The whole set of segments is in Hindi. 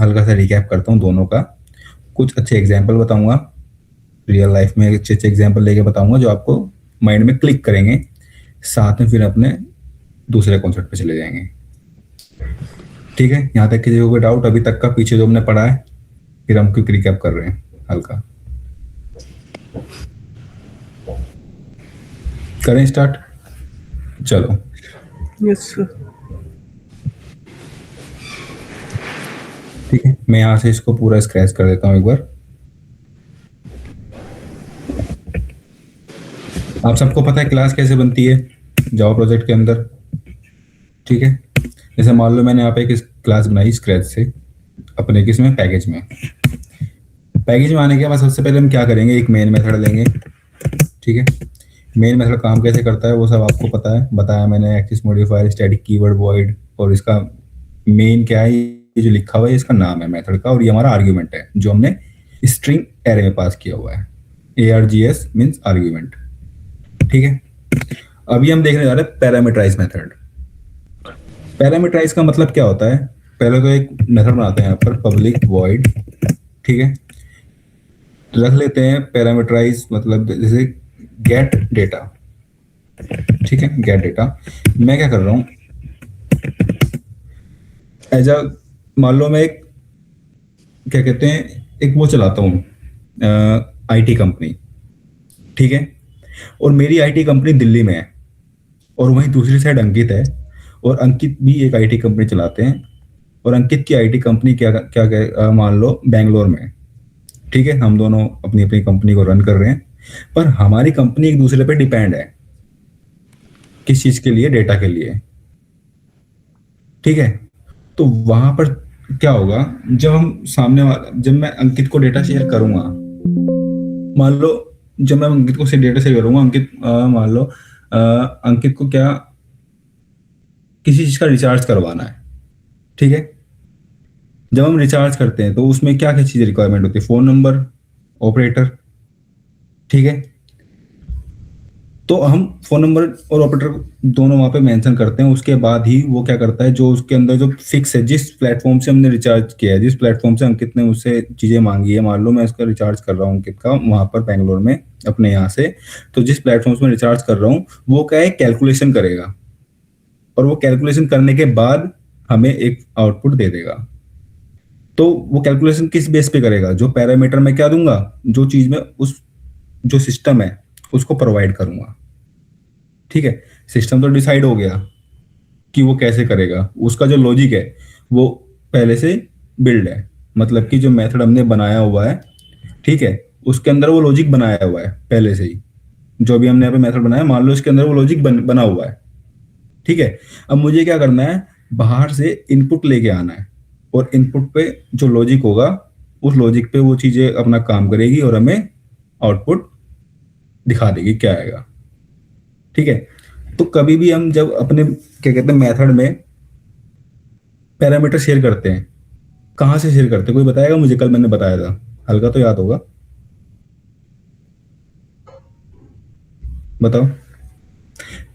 हल्का सा रिकैप करता हूँ दोनों का, कुछ अच्छे एग्जाम्पल बताऊंगा, रियल लाइफ में अच्छे अच्छे एग्जाम्पल लेके बताऊंगा जो आपको माइंड में क्लिक करेंगे, साथ में फिर अपने दूसरे कॉन्सेप्ट पे चले जाएंगे। ठीक है, यहाँ तक किसी को कोई डाउट अभी तक का, पीछे जो हमने पढ़ा है, फिर हम क्विक रिकैप कर रहे हैं हल्का। करें स्टार्ट, चलो। Yes sir. ठीक है, मैं यहाँ से इसको पूरा स्क्रैच कर देता हूँ एक बार। आप सबको पता है क्लास कैसे बनती है जावा प्रोजेक्ट के अंदर? ठीक है, जैसे मान लो मैंने यहाँ पे एक क्लास बनाई स्क्रैच से अपने किसमें, पैकेज में। पैकेज में आने के बाद सबसे पहले हम क्या करेंगे, एक मेन मेथड लेंगे। ठीक है, मेन मेथड काम कैसे करता है वो सब आपको पता है, बताया मैंने, axis modifier, static keyword, void, और इसका मेन क्या है, ये जो लिखा हुआ है इसका नाम है मेथड का, और ये हमारा आर्ग्यूमेंट है जो हमने स्ट्रिंग एरे में पास किया हुआ है। ARGS means argument. ठीक है, अभी हम देखने जा रहे हैं पैरामीटराइज मेथड। पैरामीटराइज का मतलब क्या होता है, पहले तो एक मेथड बनाते हैं यहाँ पर, पब्लिक वॉइड। ठीक है, रख लेते हैं पैरामीटराइज, मतलब जैसे गेट डेटा। ठीक है, गेट डेटा। मैं क्या कर रहा हूँ, एज अ, मान लो मैं एक, क्या कहते हैं, एक वो चलाता हूँ IT कंपनी। ठीक है, और मेरी IT कंपनी दिल्ली में है, और वहीं दूसरी साइड अंकित है, और अंकित भी एक IT कंपनी चलाते हैं, और अंकित की IT कंपनी क्या क्या, क्या मान लो बैंगलोर में। ठीक है, हम दोनों अपनी अपनी कंपनी को रन कर रहे हैं, पर हमारी कंपनी एक दूसरे पे डिपेंड है। किस चीज के लिए? डेटा के लिए। ठीक है, तो वहां पर क्या होगा, जब हम सामने वाला, जब मैं अंकित को डेटा शेयर करूंगा, मान लो जब मैं अंकित को डेटा शेयर करूंगा, अंकित मान लो अंकित को क्या, किसी चीज का रिचार्ज करवाना है। ठीक है, जब हम रिचार्ज करते हैं तो उसमें क्या क्या चीजें रिक्वायरमेंट होती है, फोन नंबर, ऑपरेटर। ठीक है, तो हम फोन नंबर और ऑपरेटर दोनों वहां पे मेंशन करते हैं, उसके बाद ही वो क्या करता है, जो उसके अंदर जो फिक्स है, जिस प्लेटफॉर्म से हमने रिचार्ज किया है, जिस प्लेटफॉर्म से अंकित ने उससे चीजें मांगी है, मान लो मैं इसका रिचार्ज कर रहा हूँ अंकित का वहां पर बैंगलोर में अपने यहाँ से, तो जिस प्लेटफॉर्म से मैं रिचार्ज कर रहा हूँ वो क्या है, कैलकुलेशन करेगा, और वो कैलकुलेशन करने के बाद हमें एक आउटपुट दे देगा। तो वो कैलकुलेशन किस बेस पे करेगा, जो पैरामीटर मैं क्या दूंगा, जो चीज में उस जो सिस्टम है उसको प्रोवाइड करूंगा। ठीक है, सिस्टम तो डिसाइड हो गया कि वो कैसे करेगा, उसका जो लॉजिक है वो पहले से बिल्ड है, मतलब कि जो मेथड हमने बनाया हुआ है, ठीक है, उसके अंदर वो लॉजिक बनाया हुआ है पहले से ही। जो भी हमने यहाँ पे मेथड बनाया, मान लो इसके अंदर वो लॉजिक बना हुआ है। ठीक है, अब मुझे क्या करना है, बाहर से इनपुट लेके आना है, और इनपुट पे जो लॉजिक होगा उस लॉजिक पे वो चीजें अपना काम करेगी और हमें आउटपुट दिखा देगी क्या आएगा। ठीक है, तो कभी भी हम जब अपने क्या कहते हैं मेथड में पैरामीटर शेयर करते हैं, कहाँ से शेयर करते हैं, कोई बताएगा मुझे? कल मैंने बताया था, हल्का तो याद होगा, बताओ।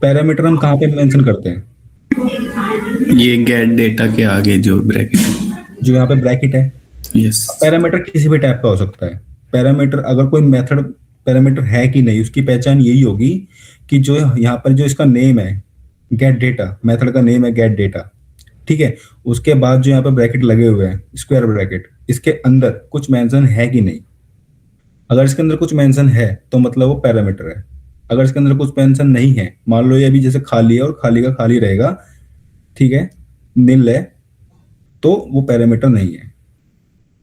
पैरामीटर हम कहाँ पे मेंशन करते हैं? ये गेट डेटा के आगे जो ब्रैकेट है, जो यहाँ पे ब्रैकेट है। यस। पैरामीटर किसी भी टाइप का हो सकता है। पैरामीटर अगर कोई मेथड पैरामीटर है कि नहीं, उसकी पहचान यही होगी कि जो यहाँ पर जो इसका नेम है गेट डेटा, मेथड का नेम है गेट डेटा। ठीक है, उसके बाद जो यहाँ पे ब्रैकेट लगे हुए हैं, स्क्वायर ब्रैकेट, इसके अंदर कुछ मेंशन है कि नहीं। अगर इसके अंदर कुछ मेंशन है तो मतलब वो पैरामीटर है। अगर इसके अंदर कुछ मेंशन नहीं है, मान लो ये अभी जैसे खाली है और खाली का खाली रहेगा, ठीक है, नील है, तो वो पैरामीटर नहीं है।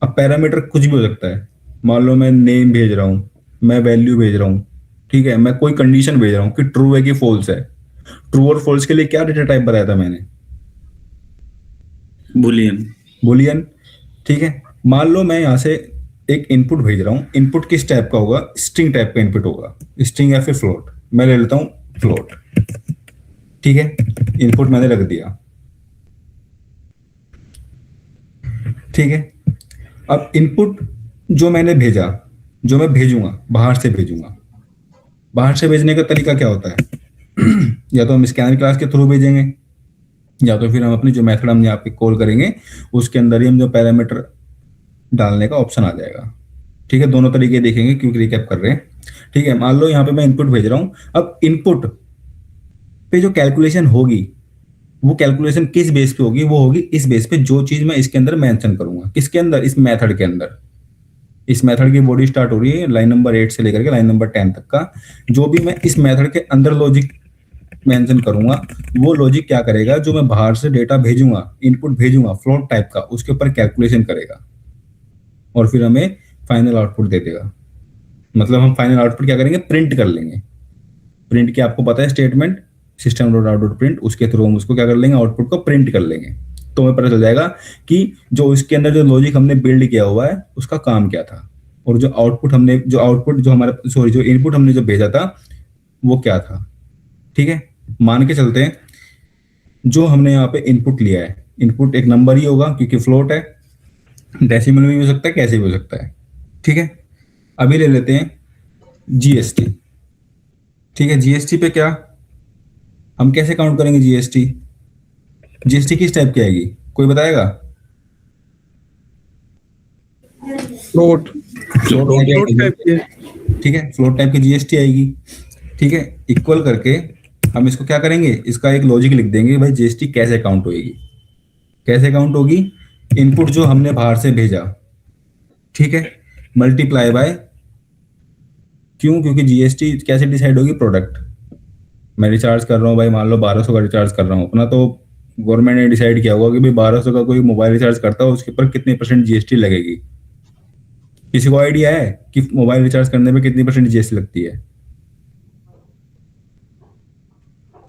अब पैरामीटर कुछ भी हो सकता है, मान लो मैं नेम भेज रहा हूँ, मैं वैल्यू भेज रहा हूँ, ठीक है, मैं कोई कंडीशन भेज रहा हूँ कि ट्रू है कि फॉल्स है। ट्रू और फॉल्स के लिए क्या डेटा टाइप बताया था मैंने? बुलियन। बुलियन। ठीक है, मान लो मैं यहाँ से एक इनपुट भेज रहा हूँ, इनपुट किस टाइप का होगा, स्ट्रिंग टाइप का इनपुट होगा, स्ट्रिंग या फिर फ्लोट। मैं ले लेता हूँ फ्लोट। ठीक है, इनपुट मैंने रख दिया। ठीक है, अब इनपुट जो मैंने भेजा, जो मैं भेजूंगा, बाहर से भेजूंगा, बाहर से भेजने का तरीका क्या होता है? या तो हम स्कैनर क्लास के थ्रू भेजेंगे, या तो फिर हम अपनी जो मेथड हम यहाँ पे कॉल करेंगे उसके अंदर ही हम जो पैरामीटर डालने का ऑप्शन आ जाएगा। ठीक है, दोनों तरीके देखेंगे, क्विक रिकैप कर रहे हैं। ठीक है, मान लो यहाँ पे मैं इनपुट भेज रहा हूँ। अब इनपुट पे जो कैलकुलेशन होगी वो कैलकुलेशन किस बेस पे होगी, वो होगी इस बेस पे जो चीज मैं इसके अंदर मेंशन करूंगा। किसके अंदर? इस मेथड के अंदर। इस मेथड की बॉडी स्टार्ट हो रही है लाइन नंबर 8 से लेकर के लाइन नंबर 10 तक का। जो भी मैं इस मेथड के अंदर लॉजिक मेंशन करूंगा वो लॉजिक क्या करेगा, जो मैं बाहर से डेटा भेजूंगा, इनपुट भेजूंगा फ्लोट टाइप का, उसके ऊपर कैलकुलेशन करेगा और फिर हमें फाइनल आउटपुट दे देगा। मतलब हम फाइनल आउटपुट क्या करेंगे, प्रिंट कर लेंगे। प्रिंट की आपको पता है statement, system dot out dot print, उसके थ्रू हम उसको क्या कर लेंगे, आउटपुट को प्रिंट कर लेंगे। तो हमें पता चल जाएगा कि जो इसके अंदर जो लॉजिक हमने बिल्ड किया हुआ है उसका काम क्या था, और जो आउटपुट जो हमारे जो इनपुट हमने जो भेजा था वो क्या था। ठीक है, मान के चलते हैं जो हमने यहाँ पे इनपुट लिया है, इनपुट एक नंबर ही होगा क्योंकि फ्लोट है, डेसिमल में भी हो सकता है, कैसे भी हो सकता है। ठीक है, अभी ले लेते हैं जीएसटी। ठीक है, जीएसटी पे क्या हम कैसे काउंट करेंगे जीएसटी? जीएसटी किस टाइप की आएगी, कोई बताएगा? फ्लोट फ्लोट फ्लोट टाइप के। ठीक है, फ्लोट टाइप की जीएसटी आएगी। ठीक है, इक्वल करके हम इसको क्या करेंगे, इसका एक लॉजिक लिख देंगे भाई जीएसटी कैसे काउंट होगी। कैसे काउंट होगी? इनपुट जो हमने बाहर से भेजा, ठीक है, मल्टीप्लाई बाय, क्यों? क्योंकि जीएसटी कैसे डिसाइड होगी, प्रोडक्ट। मैं रिचार्ज कर रहा हूँ भाई, मान लो 1200 का रिचार्ज कर रहा हूँ अपना, तो गवर्नमेंट ने डिसाइड किया होगा कि भाई 1200 का कोई मोबाइल रिचार्ज करता है उसके ऊपर कितने % जीएसटी लगेगी। किसी को आइडिया है कि मोबाइल रिचार्ज करने में कितनी % जीएसटी लगती है?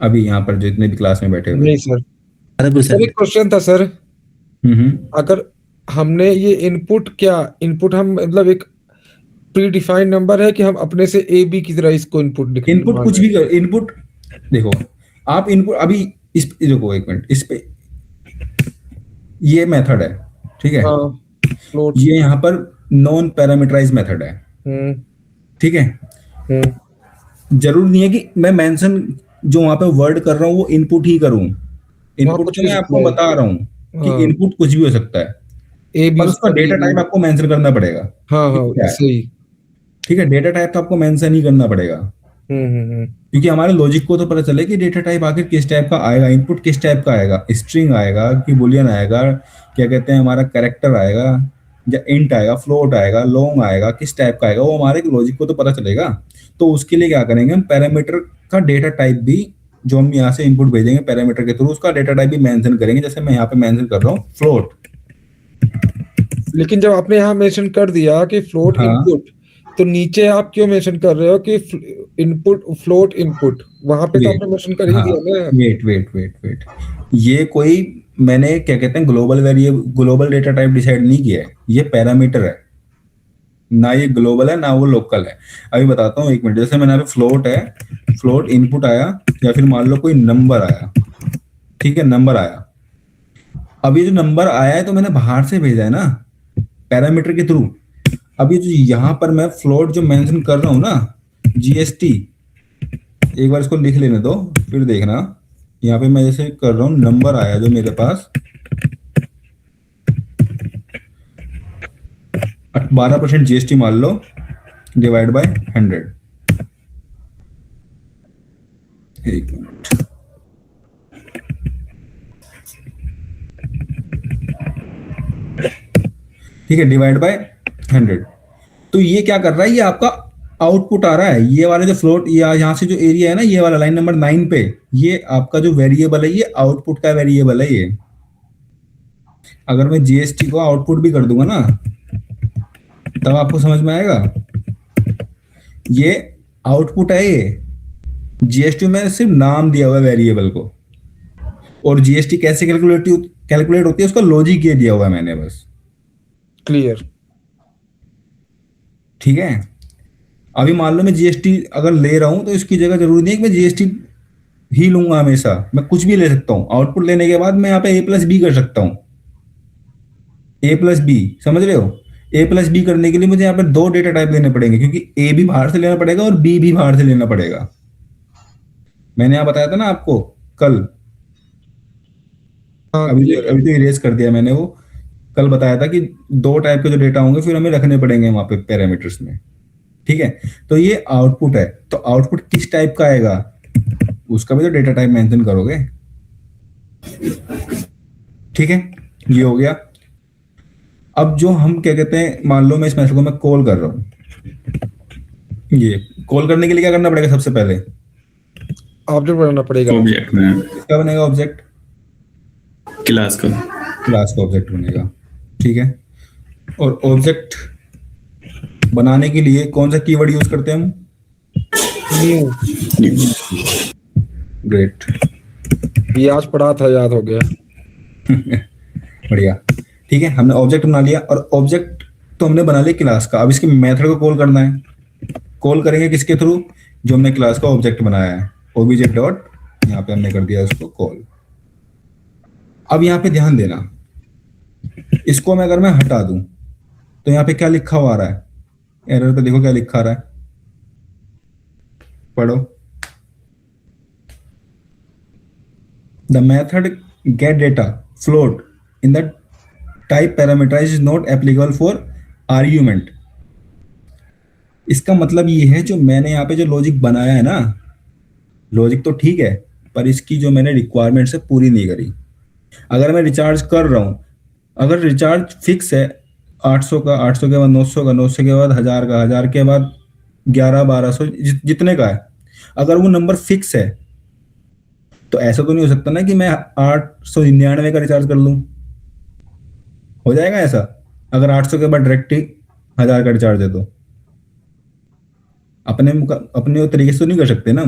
अभी यहाँ पर जितने भी क्लास में बैठे हुए। नहीं सर, सर एक क्वेश्चन था सर। अगर हमने ये इनपुट हम मतलब एक प्री डिफाइंड नंबर है कि हम अपने से ए बी की तरह इसको इनपुट इनपुट कुछ भी कर, इनपुट देखो आप इनपुट अभी इस देखो एक मिनट, इस पे ये मेथड है, ठीक है, फ्लोट। ये यहाँ पर नॉन पैरामीटराइज मेथड है। ठीक है, जरूर नहीं है कि मैं मेंशन जो वहां पे वर्ड कर रहा हूँ वो इनपुट ही करूं। इनपुट कुछ तो भी मैं आपको सकता है। बता रहा हूँ कि हाँ। इनपुट कुछ भी हो सकता है, ए बी पर उसका उसका डेटा AB। टाइप आपको मेंशन करना पड़ेगा। हाँ कि हाँ क्या है। सही। ठीक है, डेटा टाइप तो आपको मेंशन ही करना पड़ेगा, क्योंकि हमारे लॉजिक को तो पता चले कि डेटा टाइप आखिर किस टाइप का आएगा, इनपुट किस टाइप का आएगा, स्ट्रिंग आएगा कि बुलियन आएगा, क्या कहते हैं हमारा कैरेक्टर आएगा या इंट आएगा, फ्लोट आएगा, लॉन्ग आएगा, किस टाइप का आएगा, वो हमारे लॉजिक को तो पता चलेगा। तो उसके लिए क्या करेंगे हम, पैरामीटर का डेटा टाइप भी जो हम यहाँ से इनपुट भेजेंगे पैरामीटर के थ्रू, उसका डेटा टाइप भी मेंशन करेंगे। जैसे मैं यहाँ पे मेंशन कर रहा हूँ फ्लोट। लेकिन जब आपने यहाँ मेंशन कर दिया कि फ्लोट हाँ। इनपुट, तो नीचे आप क्यों मेंशन कर रहे हो कि इनपुट फ्लोट इनपुट? वहां पे तो आपने मेंशन कर ही हाँ, दिया ना। वेट, ये कोई मैंने क्या कहते हैं ग्लोबल डेटा टाइप डिसाइड नहीं किया है, ये पैरामीटर है, ना ये ग्लोबल है ना वो लोकल है। अभी बताता हूँ एक मिनट। जैसे मैंने अभी फ्लोट है, फ्लोट इनपुट आया, या फिर मान लो कोई नंबर आया, ठीक है, नंबर आया। अब ये जो नंबर आया है तो मैंने बाहर से भेजा है ना पैरामीटर के थ्रू। अब ये जो यहाँ पर मैं फ्लोट जो मेंशन कर रहा हूँ ना, जीएसटी, एक बार इसको लिख लेने दो फिर देखना। यहाँ पे मैं जैसे कर रहा हूँ, नंबर आया जो मेरे पास 12% जीएसटी मान लो, डिवाइड बाय 100। एक मिनट, ठीक है, डिवाइड बाय 100। तो ये क्या कर रहा है, ये आपका आउटपुट आ रहा है। ये वाला जो फ्लोट, ये यहाँ से जो एरिया है ना, ये वाला लाइन नंबर 9 पे, ये आपका जो वेरिएबल है, ये आउटपुट का वेरिएबल है ये। अगर मैं जीएसटी को आउटपुट भी कर दूंगा ना, तब आपको समझ में आएगा। ये आउटपुट है, ये जीएसटी में सिर्फ नाम दिया हुआ है वेरिएबल को, और जीएसटी कैसे कैलकुलेट होती है उसका लॉजिक ये दिया हुआ है मैंने बस। क्लियर। ठीक है, अभी मान लो मैं जीएसटी अगर ले रहा हूं तो इसकी जगह जरूरी नहीं है कि मैं जीएसटी ही लूंगा हमेशा, मैं कुछ भी ले सकता हूं। आउटपुट लेने के बाद मैं यहाँ पे A+B कर सकता हूं। A+B, समझ रहे हो? A+B करने के लिए मुझे यहाँ पे 2 डेटा टाइप लेने पड़ेंगे, क्योंकि A भी बाहर से लेना पड़ेगा और B भी बाहर से लेना पड़ेगा। मैंने यहाँ बताया था ना आपको कल हाँ अभी clear है। अभी तो इरेज कर दिया मैंने, वो कल बताया था कि दो टाइप के जो डेटा होंगे फिर हमें रखने पड़ेंगे वहां पे पैरामीटर्स में। ठीक है, तो ये आउटपुट है, तो आउटपुट किस टाइप का आएगा उसका भी तो डेटा टाइप मेंशन करोगे। ठीक है, ये हो गया। अब जो हम क्या कहते हैं, मान लो मैं इस मैसेज को मैं कॉल कर रहा हूँ, ये कॉल करने के लिए क्या करना पड़ेगा सबसे पहले, ऑब्जेक्ट बनाना पड़ेगा। ऑब्जेक्ट में क्या बनेगा ऑब्जेक्ट, क्लास का। क्लास का ऑब्जेक्ट बनेगा। ठीक है, और ऑब्जेक्ट बनाने के लिए कौन सा कीवर्ड यूज करते हैं हम, न्यू। ग्रेट। ये आज पढ़ा था, याद हो गया। बढ़िया। ठीक है, हमने ऑब्जेक्ट बना लिया, और ऑब्जेक्ट तो हमने बना लिया क्लास का। अब इसके मेथड को कॉल करना है, कॉल करेंगे किसके थ्रू, जो हमने क्लास का ऑब्जेक्ट बनाया है, ऑब्जेक्ट डॉट, यहाँ पे हमने कर दिया उसको कॉल। अब यहाँ पे ध्यान देना, इसको मैं अगर मैं हटा दूं तो यहाँ पे क्या लिखा हुआ आ रहा है, एरर पे देखो क्या लिखा आ रहा है, पढ़ो। The method get data float in the type parameterise is not applicable for argument. इसका मतलब ये है, जो मैंने यहाँ पे जो लॉजिक बनाया है ना, लॉजिक तो ठीक है, पर इसकी जो मैंने रिक्वायरमेंट्स है पूरी नहीं करी। अगर मैं रिचार्ज कर रहा हूँ, अगर रिचार्ज फिक्स है 800 का, 800 के बाद 900 का, 900 के बाद 1000 का, 1000 के बाद 1100-1200 जितने का है, अगर वो नंबर फिक्स है तो ऐसा तो नहीं हो सकता ना कि मैं 899 का रिचार्ज कर लूँ। हो जाएगा ऐसा अगर 800 के बाद डायरेक्ट ही 1000 का रिचार्ज है तो, अपने तरीके से तो नहीं कर सकते ना।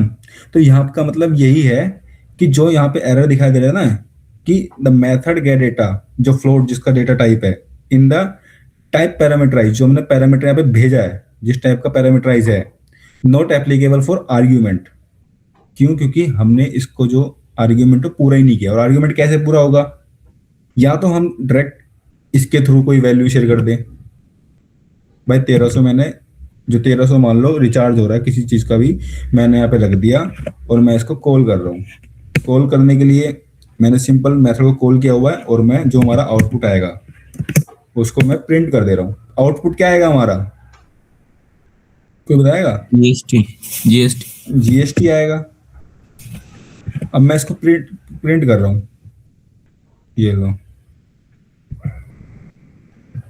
तो यहाँ का मतलब यही है कि जो यहाँ पे एरर दिखाई दे रहा है ना, कि द मेथड गेट डेटा, जो फ्लोट जिसका डेटा टाइप है, इन द टाइप पैरामीटराइज, जो हमने पैरामीटर यहाँ पे भेजा है जिस टाइप का पैरामीटराइज है, नॉट एप्लीकेबल फॉर आर्ग्यूमेंट। क्यों, क्योंकि हमने इसको जो आर्ग्यूमेंट तो पूरा ही नहीं किया। और आर्ग्यूमेंट कैसे पूरा होगा, या तो हम डायरेक्ट इसके थ्रू कोई वैल्यू शेयर कर दें, भाई 1300 मैंने, जो 1300 मान लो रिचार्ज हो रहा है किसी चीज का भी, मैंने यहाँ पे रख दिया और मैं इसको कॉल कर रहा हूँ। कॉल करने के लिए मैंने सिंपल मेथड को कॉल किया हुआ है, और मैं जो हमारा आउटपुट आएगा उसको मैं प्रिंट कर दे रहा हूँ। आउटपुट क्या आएगा हमारा, कोई बताएगा? जीएसटी आएगा। अब मैं इसको प्रिंट कर रहा हूँ, ये लो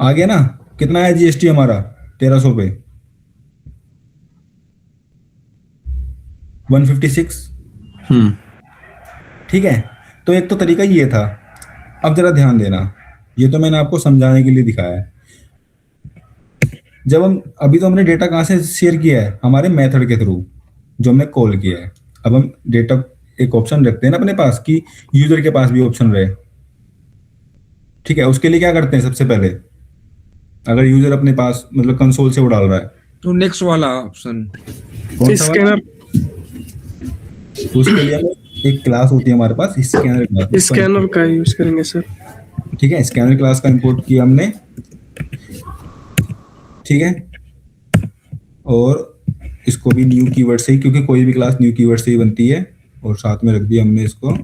आ गया ना। कितना है जीएसटी हमारा, 1300 पे 156। ठीक है, तो एक तो तरीका ये था। अब जरा ध्यान देना, ये तो मैंने आपको समझाने के लिए दिखाया है। जब हम अभी तो हमने डेटा कहाँ से शेयर किया है, हमारे मेथड के थ्रू जो हमने कॉल किया है। अब हम डेटा एक ऑप्शन रखते हैं ना अपने पास, कि यूजर के पास भी ऑप्शन रहे। ठीक है, उसके लिए क्या करते हैं सबसे पहले, अगर यूजर अपने पास मतलब कंसोल से वो डाल रहा है, तो नेक्स्ट वाला ऑप्शन कौन सा वाला? तो उसके लिए हमें एक क्लास होती है हमारे पास, स्कैनर क्लास, स्कैनर का यूज करेंगे सर। ठीक है, स्कैनर क्लास का इंपोर्ट किया हमने। ठीक है, और इसको भी न्यू कीवर्ड से ही, क्योंकि कोई भी क्लास न्यू कीवर्ड से ही बनती है, और साथ में रख दिया हमने इसको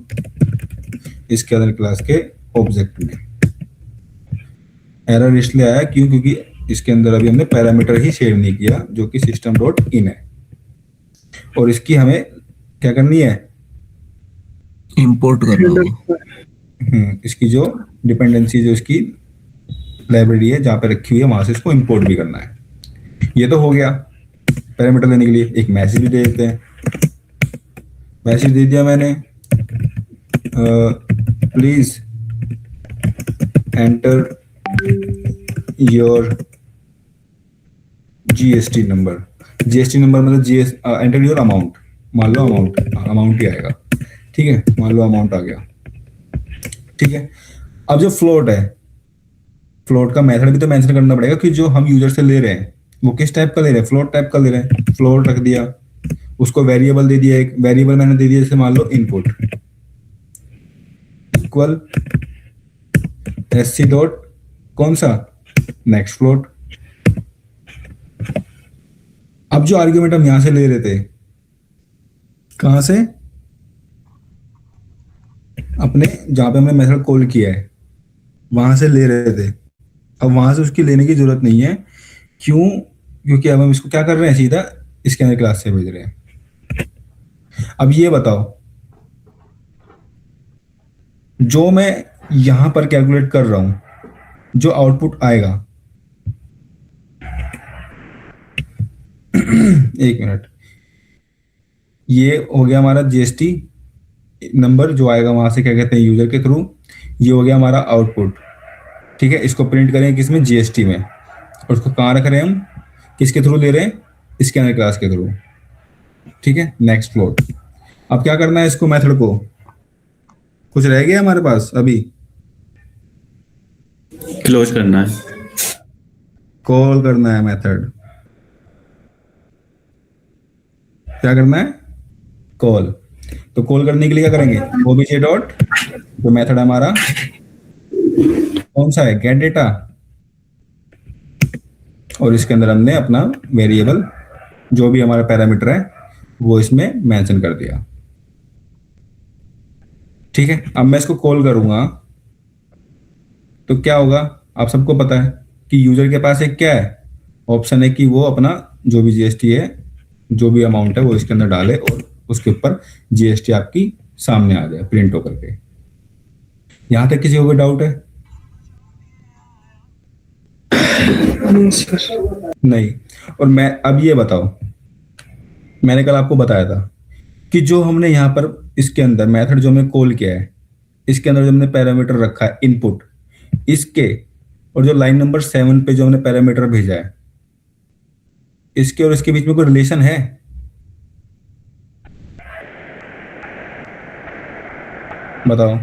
स्कैनर क्लास के ऑब्जेक्ट में। एरर इसलिए आया क्यों, क्योंकि इसके अंदर अभी हमने पैरामीटर ही शेयर नहीं किया जो कि सिस्टम डॉट इन है, और इसकी हमें क्या करनी है, इंपोर्ट करना। इसकी जो डिपेंडेंसी, जो इसकी लाइब्रेरी है जहाँ पे रखी हुई है, वहां से इसको इंपोर्ट भी करना है। ये तो हो गया पैरामीटर देने के लिए। एक मैसेज भी दे देते हैं, मैसेज दे दिया मैंने, please enter your GST number. GST number मतलब एंटर योर अमाउंट, मान लो अमाउंट ही आएगा। ठीक है, मान लो अमाउंट आ गया। ठीक है, अब जो फ्लोट है, फ्लोट का मेथड भी तो मेंशन करना पड़ेगा कि जो हम यूजर से ले रहे हैं वो किस टाइप का ले रहे हैं, फ्लोट टाइप का ले रहे हैं। फ्लोट रख दिया, उसको वेरिएबल दे दिया, एक वेरिएबल मैंने दे दिया जैसे मान लो इनपुट इक्वल एससी डॉट कौन सा, नेक्स्ट फ्लोट। अब जो आर्ग्यूमेंट हम यहां से ले रहे थे, कहां से, अपने जहाँ पे हमने मेथड कॉल किया है वहां से ले रहे थे। अब वहां से उसकी लेने की जरूरत नहीं है। क्यों? क्योंकि अब हम इसको क्या कर रहे हैं, सीधा इसके अंदर क्लास से भेज रहे हैं। अब ये बताओ, जो मैं यहां पर कैलकुलेट कर रहा हूं, जो आउटपुट आएगा, एक मिनट, ये हो गया हमारा जीएसटी नंबर जो आएगा वहां से, क्या कहते हैं, यूजर के थ्रू। ये हो गया हमारा आउटपुट। ठीक है, इसको प्रिंट करें किसमें, जीएसटी में। और उसको कहाँ रख रहे हैं हम, किसके थ्रू ले रहे हैं, इसके अंदर क्लास के थ्रू। ठीक है, नेक्स्ट फ्लोट। अब क्या करना है इसको, मेथड को, कुछ रह गया हमारे पास अभी, क्लोज करना है। कॉल करना है मेथड। क्या करना है, कॉल। तो कॉल करने के लिए क्या करेंगे, ओबीजे डॉट, जो मेथड हमारा कौन सा है, गेट डेटा, और इसके अंदर हमने अपना वेरिएबल जो भी हमारा पैरामीटर है वो इसमें मेंशन कर दिया। ठीक है, अब मैं इसको कॉल करूंगा तो क्या होगा, आप सबको पता है कि यूजर के पास एक क्या है, ऑप्शन है कि वो अपना जो भी जीएसटी है, जो भी अमाउंट है वो इसके अंदर डाले और उसके ऊपर जीएसटी आपकी सामने आ जाए प्रिंट होकर के। यहां तक किसी को कोई डाउट है? नहीं। और मैं अब ये बताओ, मैंने कल आपको बताया था कि जो हमने यहाँ पर इसके अंदर मेथड जो हमने कॉल किया है, इसके अंदर जो हमने पैरामीटर रखा है इनपुट, इसके और जो लाइन नंबर 7 पे जो हमने पैरामीटर भेजा है, इसके और इसके बीच में कोई रिलेशन है? बताओ।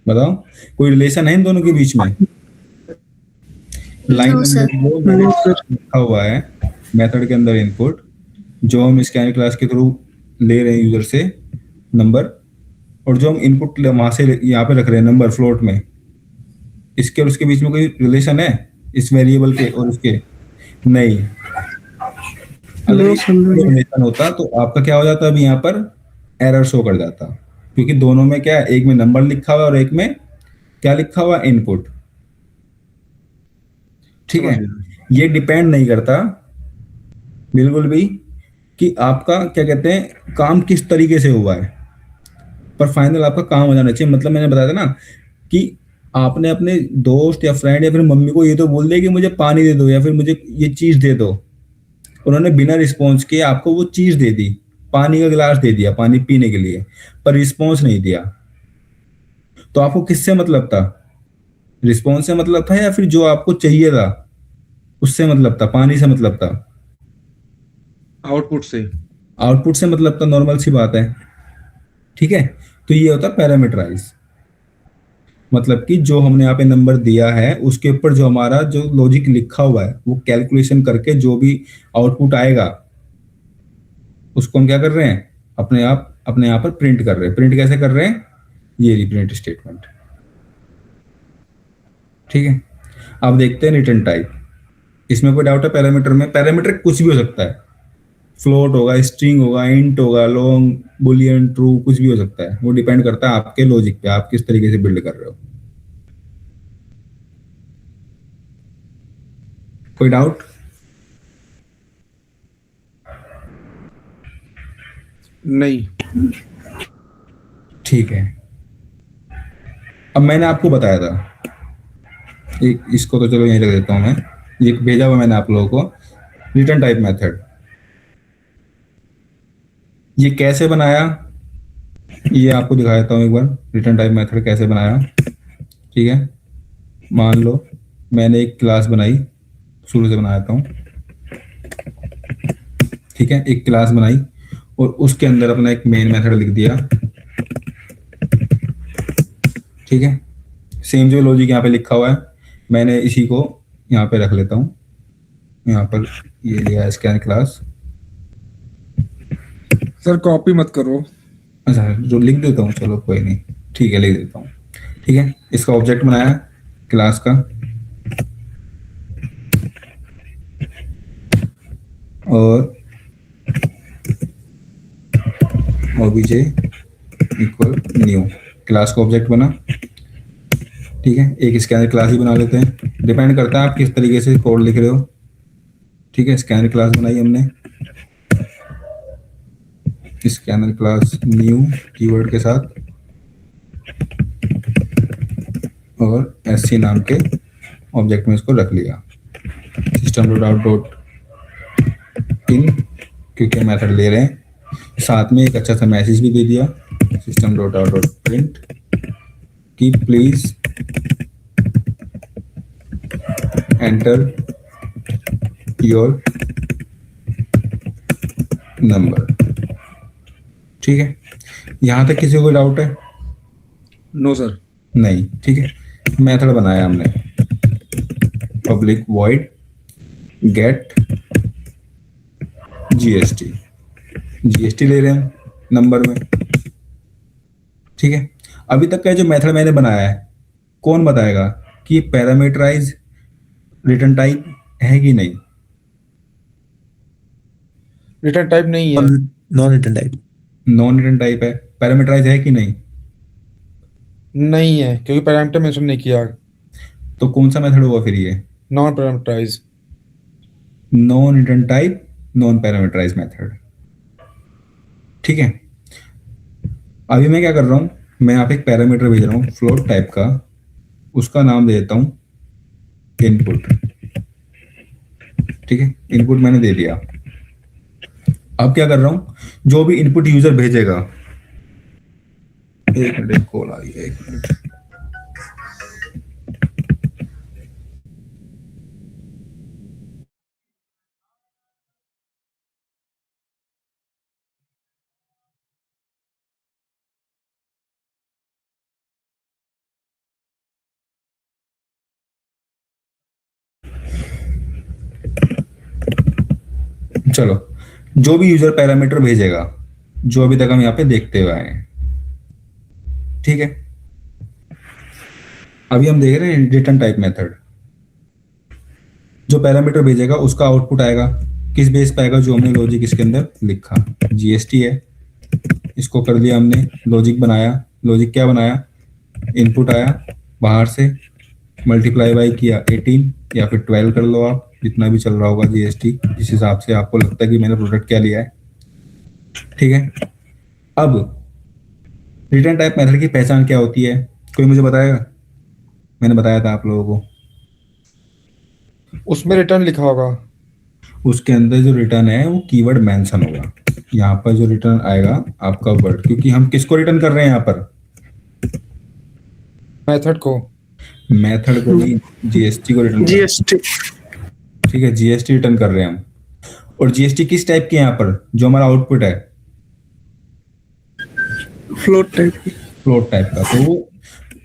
बताओ, कोई रिलेशन है इन दोनों के बीच में? Line no sir. नंबर जो मैंने लिखा हुआ है मेथड के अंदर इनपुट, जो हम स्कैन क्लास के थ्रू ले रहे हैं यूजर से नंबर, और जो हम इनपुट वहां से यहाँ पे रख रहे हैं नंबर फ्लोट में, इसके और उसके बीच में कोई रिलेशन है इस वेरिएबल के और उसके? नहीं। अगर रिलेशन होता तो आपका क्या हो जाता, अभी यहाँ पर एरर शो कर जाता, क्योंकि दोनों में क्या है, एक में नंबर लिखा हुआ है और एक में क्या लिखा हुआ, इनपुट। ठीक है, ये डिपेंड नहीं करता बिल्कुल भी कि आपका क्या कहते हैं काम किस तरीके से हुआ है, पर फाइनल आपका काम हो जाना चाहिए। मतलब मैंने बताया था ना कि आपने अपने दोस्त या फ्रेंड या फिर मम्मी को ये तो बोल दिया कि मुझे पानी दे दो या फिर मुझे ये चीज दे दो, उन्होंने बिना रिस्पॉन्स के आपको वो चीज दे दी, पानी का गिलास दे दिया पानी पीने के लिए, पर रिस्पॉन्स नहीं दिया, तो आपको किससे मतलब था, रिस्पॉन्स से मतलब था या फिर जो आपको चाहिए था उससे मतलब था, पानी से मतलब था, आउटपुट से? आउटपुट से मतलब था, नॉर्मल सी बात है। ठीक है, तो ये होता पैरामीटराइज, मतलब कि जो हमने यहाँ पे नंबर दिया है उसके ऊपर जो हमारा जो लॉजिक लिखा हुआ है वो कैलकुलेशन करके जो भी आउटपुट आएगा उसको हम क्या कर रहे हैं, अपने यहाँ पर प्रिंट कर रहे हैं। प्रिंट कैसे कर रहे हैं, ये रिप्रिंट स्टेटमेंट। ठीक है, अब देखते हैं रिटर्न टाइप। इसमें कोई डाउट है पैरामीटर में? पैरामीटर कुछ भी हो सकता है, फ्लोट होगा, स्ट्रिंग होगा, इंट होगा, लॉन्ग, बुलियन, ट्रू, कुछ भी हो सकता है। वो डिपेंड करता है आपके लॉजिक पे, आप किस तरीके से बिल्ड कर रहे हो। कोई डाउट? नहीं। ठीक है, अब मैंने आपको बताया था, एक इसको तो चलो यहीं रख देता हूं मैं, ये भेजा हुआ मैंने आप लोगों को, रिटर्न टाइप मेथड। ये कैसे बनाया ये आपको दिखा देता हूँ एक बार, रिटर्न टाइप मेथड कैसे बनाया। ठीक है, मान लो मैंने एक क्लास बनाई, शुरू से बनाता हूँ। ठीक है, एक क्लास बनाई और उसके अंदर अपना एक मेन मेथड लिख दिया। ठीक है, सेम जो लॉजिक यहाँ पे लिखा हुआ है मैंने इसी को यहाँ पे रख लेता हूँ। यहाँ पर ये लिया स्कैन क्लास। सर कॉपी मत करो। अच्छा, जो लिख देता हूँ, चलो कोई नहीं, ठीक है लिख देता हूँ। ठीक है, इसका ऑब्जेक्ट बनाया क्लास का। और ओबीजे इक्वल न्यू, क्लास का ऑब्जेक्ट बना। ठीक है, एक स्कैनर क्लास ही बना लेते हैं, डिपेंड करता है आप किस तरीके से कोड लिख रहे हो। ठीक है, स्कैनर क्लास बनाई हमने, स्कैनर क्लास न्यू कीवर्ड के साथ, और एससी नाम के ऑब्जेक्ट में इसको रख लिया। System dot out dot in, क्योंकि मेथड ले रहे हैं, साथ में एक अच्छा सा मैसेज भी दे दिया, system dot out dot print कि प्लीज एंटर योर नंबर। ठीक है, यहां तक किसी को डाउट है? No sir. नहीं। ठीक है, मेथड बनाया हमने, public void get GST, GST ले रहे हैं नंबर में। ठीक है, अभी तक का जो मेथड मैंने बनाया है, कौन बताएगा कि पैरामीटराइज रिटर्न टाइप है कि नहीं? रिटर्न टाइप नहीं है। Non return type, non return type है। पैरामीटराइज है कि नहीं? नहीं है, क्योंकि पैरामीटर मेंशन नहीं किया। तो कौन सा मेथड हुआ फिर ये? Non parameterise. Non return type non parameterise method. ठीक है, अभी मैं क्या कर रहा हूं, मैं यहाँ पे एक पैरामीटर भेज रहा हूँ फ्लोट टाइप का, उसका नाम दे देता हूं इनपुट। ठीक है, इनपुट मैंने दे दिया। अब क्या कर रहा हूं, जो भी इनपुट यूजर भेजेगा, एक मिनट, कॉल आ रही है, एक मिनट। चलो, जो भी यूजर पैरामीटर भेजेगा, जो अभी तक हम यहाँ पे देखते हुए आए हैं। ठीक है, अभी हम देख रहे हैं रिटर्न टाइप मेथड। जो पैरामीटर भेजेगा उसका आउटपुट आएगा, किस बेस पे आएगा? जो हमने लॉजिक इसके अंदर लिखा, जीएसटी है, इसको कर दिया हमने, लॉजिक बनाया। लॉजिक क्या बनाया? इनपुट आया बाहर से, मल्टीप्लाई बाई किया 18 या फिर 12 कर लो आप, जितना भी चल रहा होगा जीएसटी, जिस हिसाब से आपको लगता है कि मैंने प्रोडक्ट क्या लिया है। ठीक है, अब रिटर्न टाइप मेथड की पहचान क्या होती है? कोई मुझे बताएगा? मैंने बताया था आप लोगों को, उसमें रिटर्न लिखा होगा। उसके अंदर जो रिटर्न है वो कीवर्ड मेंशन होगा। यहाँ पर जो रिटर्न आएगा आपका वर्ड, क्योंकि हम किसको रिटर्न कर रहे हैं यहाँ पर? मेथड को। मेथड को नहीं, जीएसटी को रिटर्न। जीएसटी। ठीक है, जीएसटी रिटर्न कर रहे हैं हम। और जीएसटी किस टाइप की यहाँ पर जो हमारा आउटपुट है? फ्लोट टाइप की। फ्लोट टाइप का। तो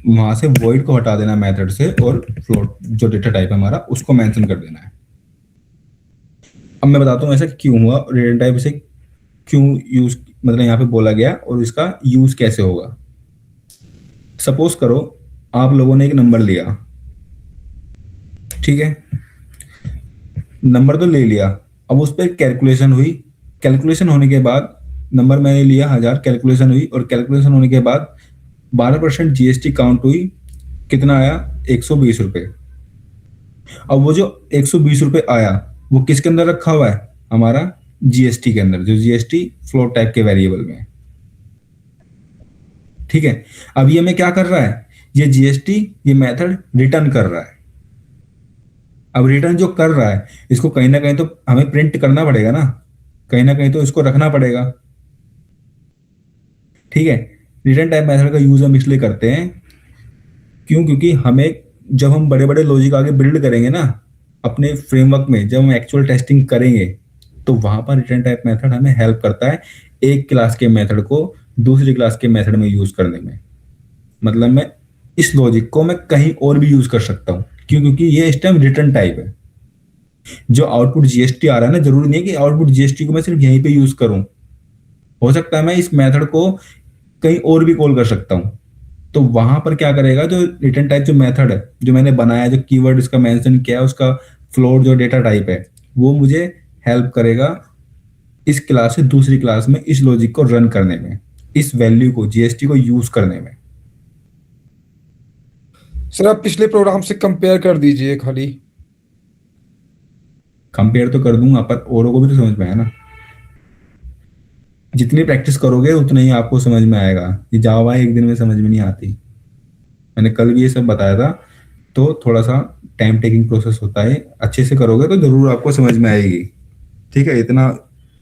वहां से वॉइड को हटा देना मेथड से, और फ्लोट जो डेटा टाइप है हमारा उसको मेंशन कर देना है। अब मैं बताता हूँ ऐसा क्यों हुआ, रिटर्न टाइप से क्यों यूज, मतलब यहाँ पे बोला गया, और इसका यूज कैसे होगा। सपोज करो आप लोगों ने एक नंबर लिया, ठीक है, नंबर तो ले लिया, अब उस पर कैलकुलेशन हुई। कैलकुलेशन होने के बाद नंबर मैंने लिया 1000, कैलकुलेशन हुई, और कैलकुलेशन होने के बाद 12% जीएसटी काउंट हुई, कितना आया? 120 रुपए। अब वो जो 120 रुपए आया वो किसके अंदर रखा हुआ है? हमारा जीएसटी के अंदर, जो जीएसटी फ्लोट टाइप के वेरिएबल में। ठीक है, अब ये हमें क्या कर रहा है? ये जीएसटी, ये मेथड रिटर्न कर रहा है। अब रिटर्न जो कर रहा है, इसको कहीं ना कहीं तो हमें प्रिंट करना पड़ेगा ना, कहीं ना कहीं तो इसको रखना पड़ेगा। ठीक है, रिटर्न टाइप मेथड का यूज हम इसलिए करते हैं, क्यों? क्योंकि हमें जब हम बड़े बड़े लॉजिक आगे बिल्ड करेंगे ना अपने फ्रेमवर्क में, जब हम एक्चुअल टेस्टिंग करेंगे, तो वहां पर रिटर्न टाइप मेथड हमें हेल्प करता है एक क्लास के मेथड को दूसरी क्लास के मेथड में यूज करने में। मतलब मैं इस लॉजिक को मैं कहीं और भी यूज कर सकता हूँ, क्यों? क्योंकि ये इस टाइम रिटर्न टाइप है। जो आउटपुट जीएसटी आ रहा है ना, जरूरी नहीं है कि आउटपुट जीएसटी को मैं सिर्फ यहीं पे यूज करूं, हो सकता है मैं इस मेथड को कहीं और भी कॉल कर सकता हूं। तो वहां पर क्या करेगा, जो रिटर्न टाइप जो मेथड है जो मैंने बनाया, जो कीवर्ड इसका मेंशन किया है, उसका फ्लोट जो डेटा टाइप है, वो मुझे हेल्प करेगा इस क्लास से दूसरी क्लास में इस लॉजिक को रन करने में, इस वैल्यू को जीएसटी को यूज करने में। सर आप पिछले प्रोग्राम से कंपेयर कर दीजिए खाली। कंपेयर तो कर दूंगा, पर औरों को भी तो समझ में आया ना। जितनी प्रैक्टिस करोगे उतना ही आपको समझ में आएगा। ये जावा एक दिन में समझ में नहीं आती। मैंने कल भी ये सब बताया था। तो थोड़ा सा टाइम टेकिंग प्रोसेस होता है, अच्छे से करोगे तो जरूर आपको समझ में आएगी। ठीक है,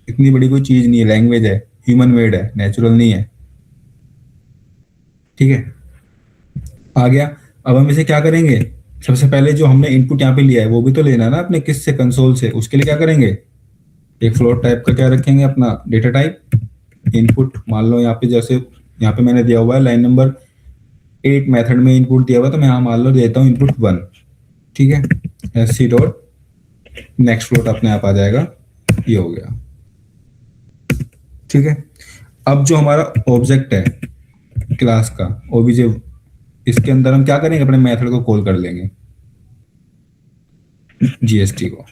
इतनी बड़ी कोई चीज नहीं है, लैंग्वेज है, ह्यूमन मेड है, नेचुरल नहीं है। ठीक है, आ गया। अब हम इसे क्या करेंगे, सबसे पहले जो हमने इनपुट यहाँ पे लिया है वो भी तो लेना है ना अपने किस से, कंसोल से। उसके लिए क्या करेंगे, एक फ्लोट टाइप का क्या रखेंगे, अपना डेटा टाइप इनपुट। मान लो यहाँ पे जैसे यहाँ पे मैंने दिया हुआ है लाइन नंबर 8 मेथड में इनपुट दिया हुआ, तो मैं यहाँ मान लो देता हूँ इनपुट 1। ठीक है, एससी डॉट नेक्स्ट फ्लोट अपने आप आ जाएगा, ये हो गया। ठीक है, अब जो हमारा ऑब्जेक्ट है क्लास का ओबीजे, इसके अंदर हम क्या करेंगे, अपने मेथड को कॉल कर लेंगे, जीएसटी को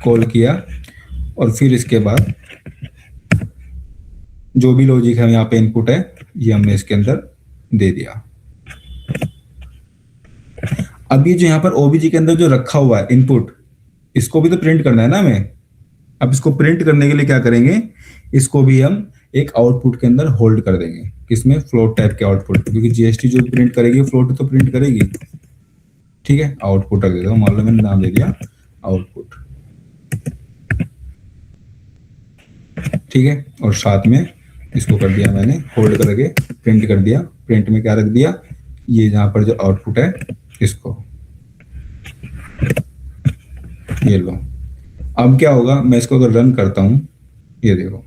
कॉल किया, और फिर इसके बाद जो भी लॉजिक है यहाँ पे इनपुट है ये हमने इसके अंदर दे दिया। अब ये जो यहाँ पर ओबीजे के अंदर जो रखा हुआ है इनपुट, इसको भी तो प्रिंट करना है ना हमें। अब इसको प्रिंट करने के लिए क्या करेंगे, इसको भी हम एक आउटपुट के अंदर होल्ड कर देंगे, किसमें, फ्लोट टाइप के आउटपुट, क्योंकि जीएसटी जो प्रिंट करेगी फ्लोट तो प्रिंट करेगी। ठीक है, आउटपुट रख देता हूँ, मान लो मैंने नाम दे दिया आउटपुट। ठीक है, और साथ में इसको कर दिया मैंने होल्ड करके प्रिंट कर दिया। प्रिंट में क्या रख दिया, ये जहां पर जो आउटपुट है इसको, ये लो। अब क्या होगा, मैं इसको अगर रन करता हूं, ये देखो,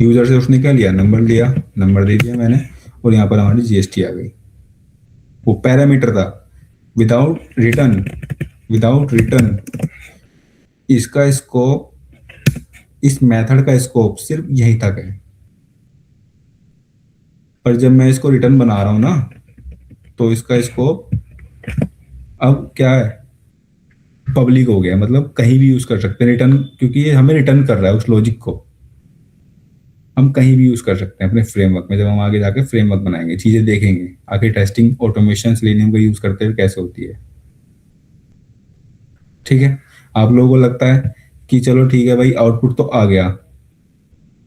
यूजर से उसने क्या लिया, नंबर लिया, नंबर दे दिया मैंने, और यहाँ पर हमारी जीएसटी आ गई। वो पैरामीटर था विदाउट रिटर्न। इसका स्कोप, इस मेथड का स्कोप सिर्फ यहीं तक है। पर जब मैं इसको रिटर्न बना रहा हूं ना, तो इसका स्कोप अब क्या है, पब्लिक हो गया, मतलब कहीं भी यूज कर सकते हैं रिटर्न, क्योंकि ये हमें रिटर्न कर रहा है उस लॉजिक को। हम कहीं भी यूज कर सकते हैं अपने फ्रेमवर्क में। जब हम आगे जाके फ्रेमवर्क बनाएंगे, चीजें देखेंगे, आगे टेस्टिंग ऑटोमेशन सेलेनियम का यूज करते हुए कैसे होती है। ठीक है, आप लोगों को लगता है कि चलो ठीक है भाई, आउटपुट तो आ गया,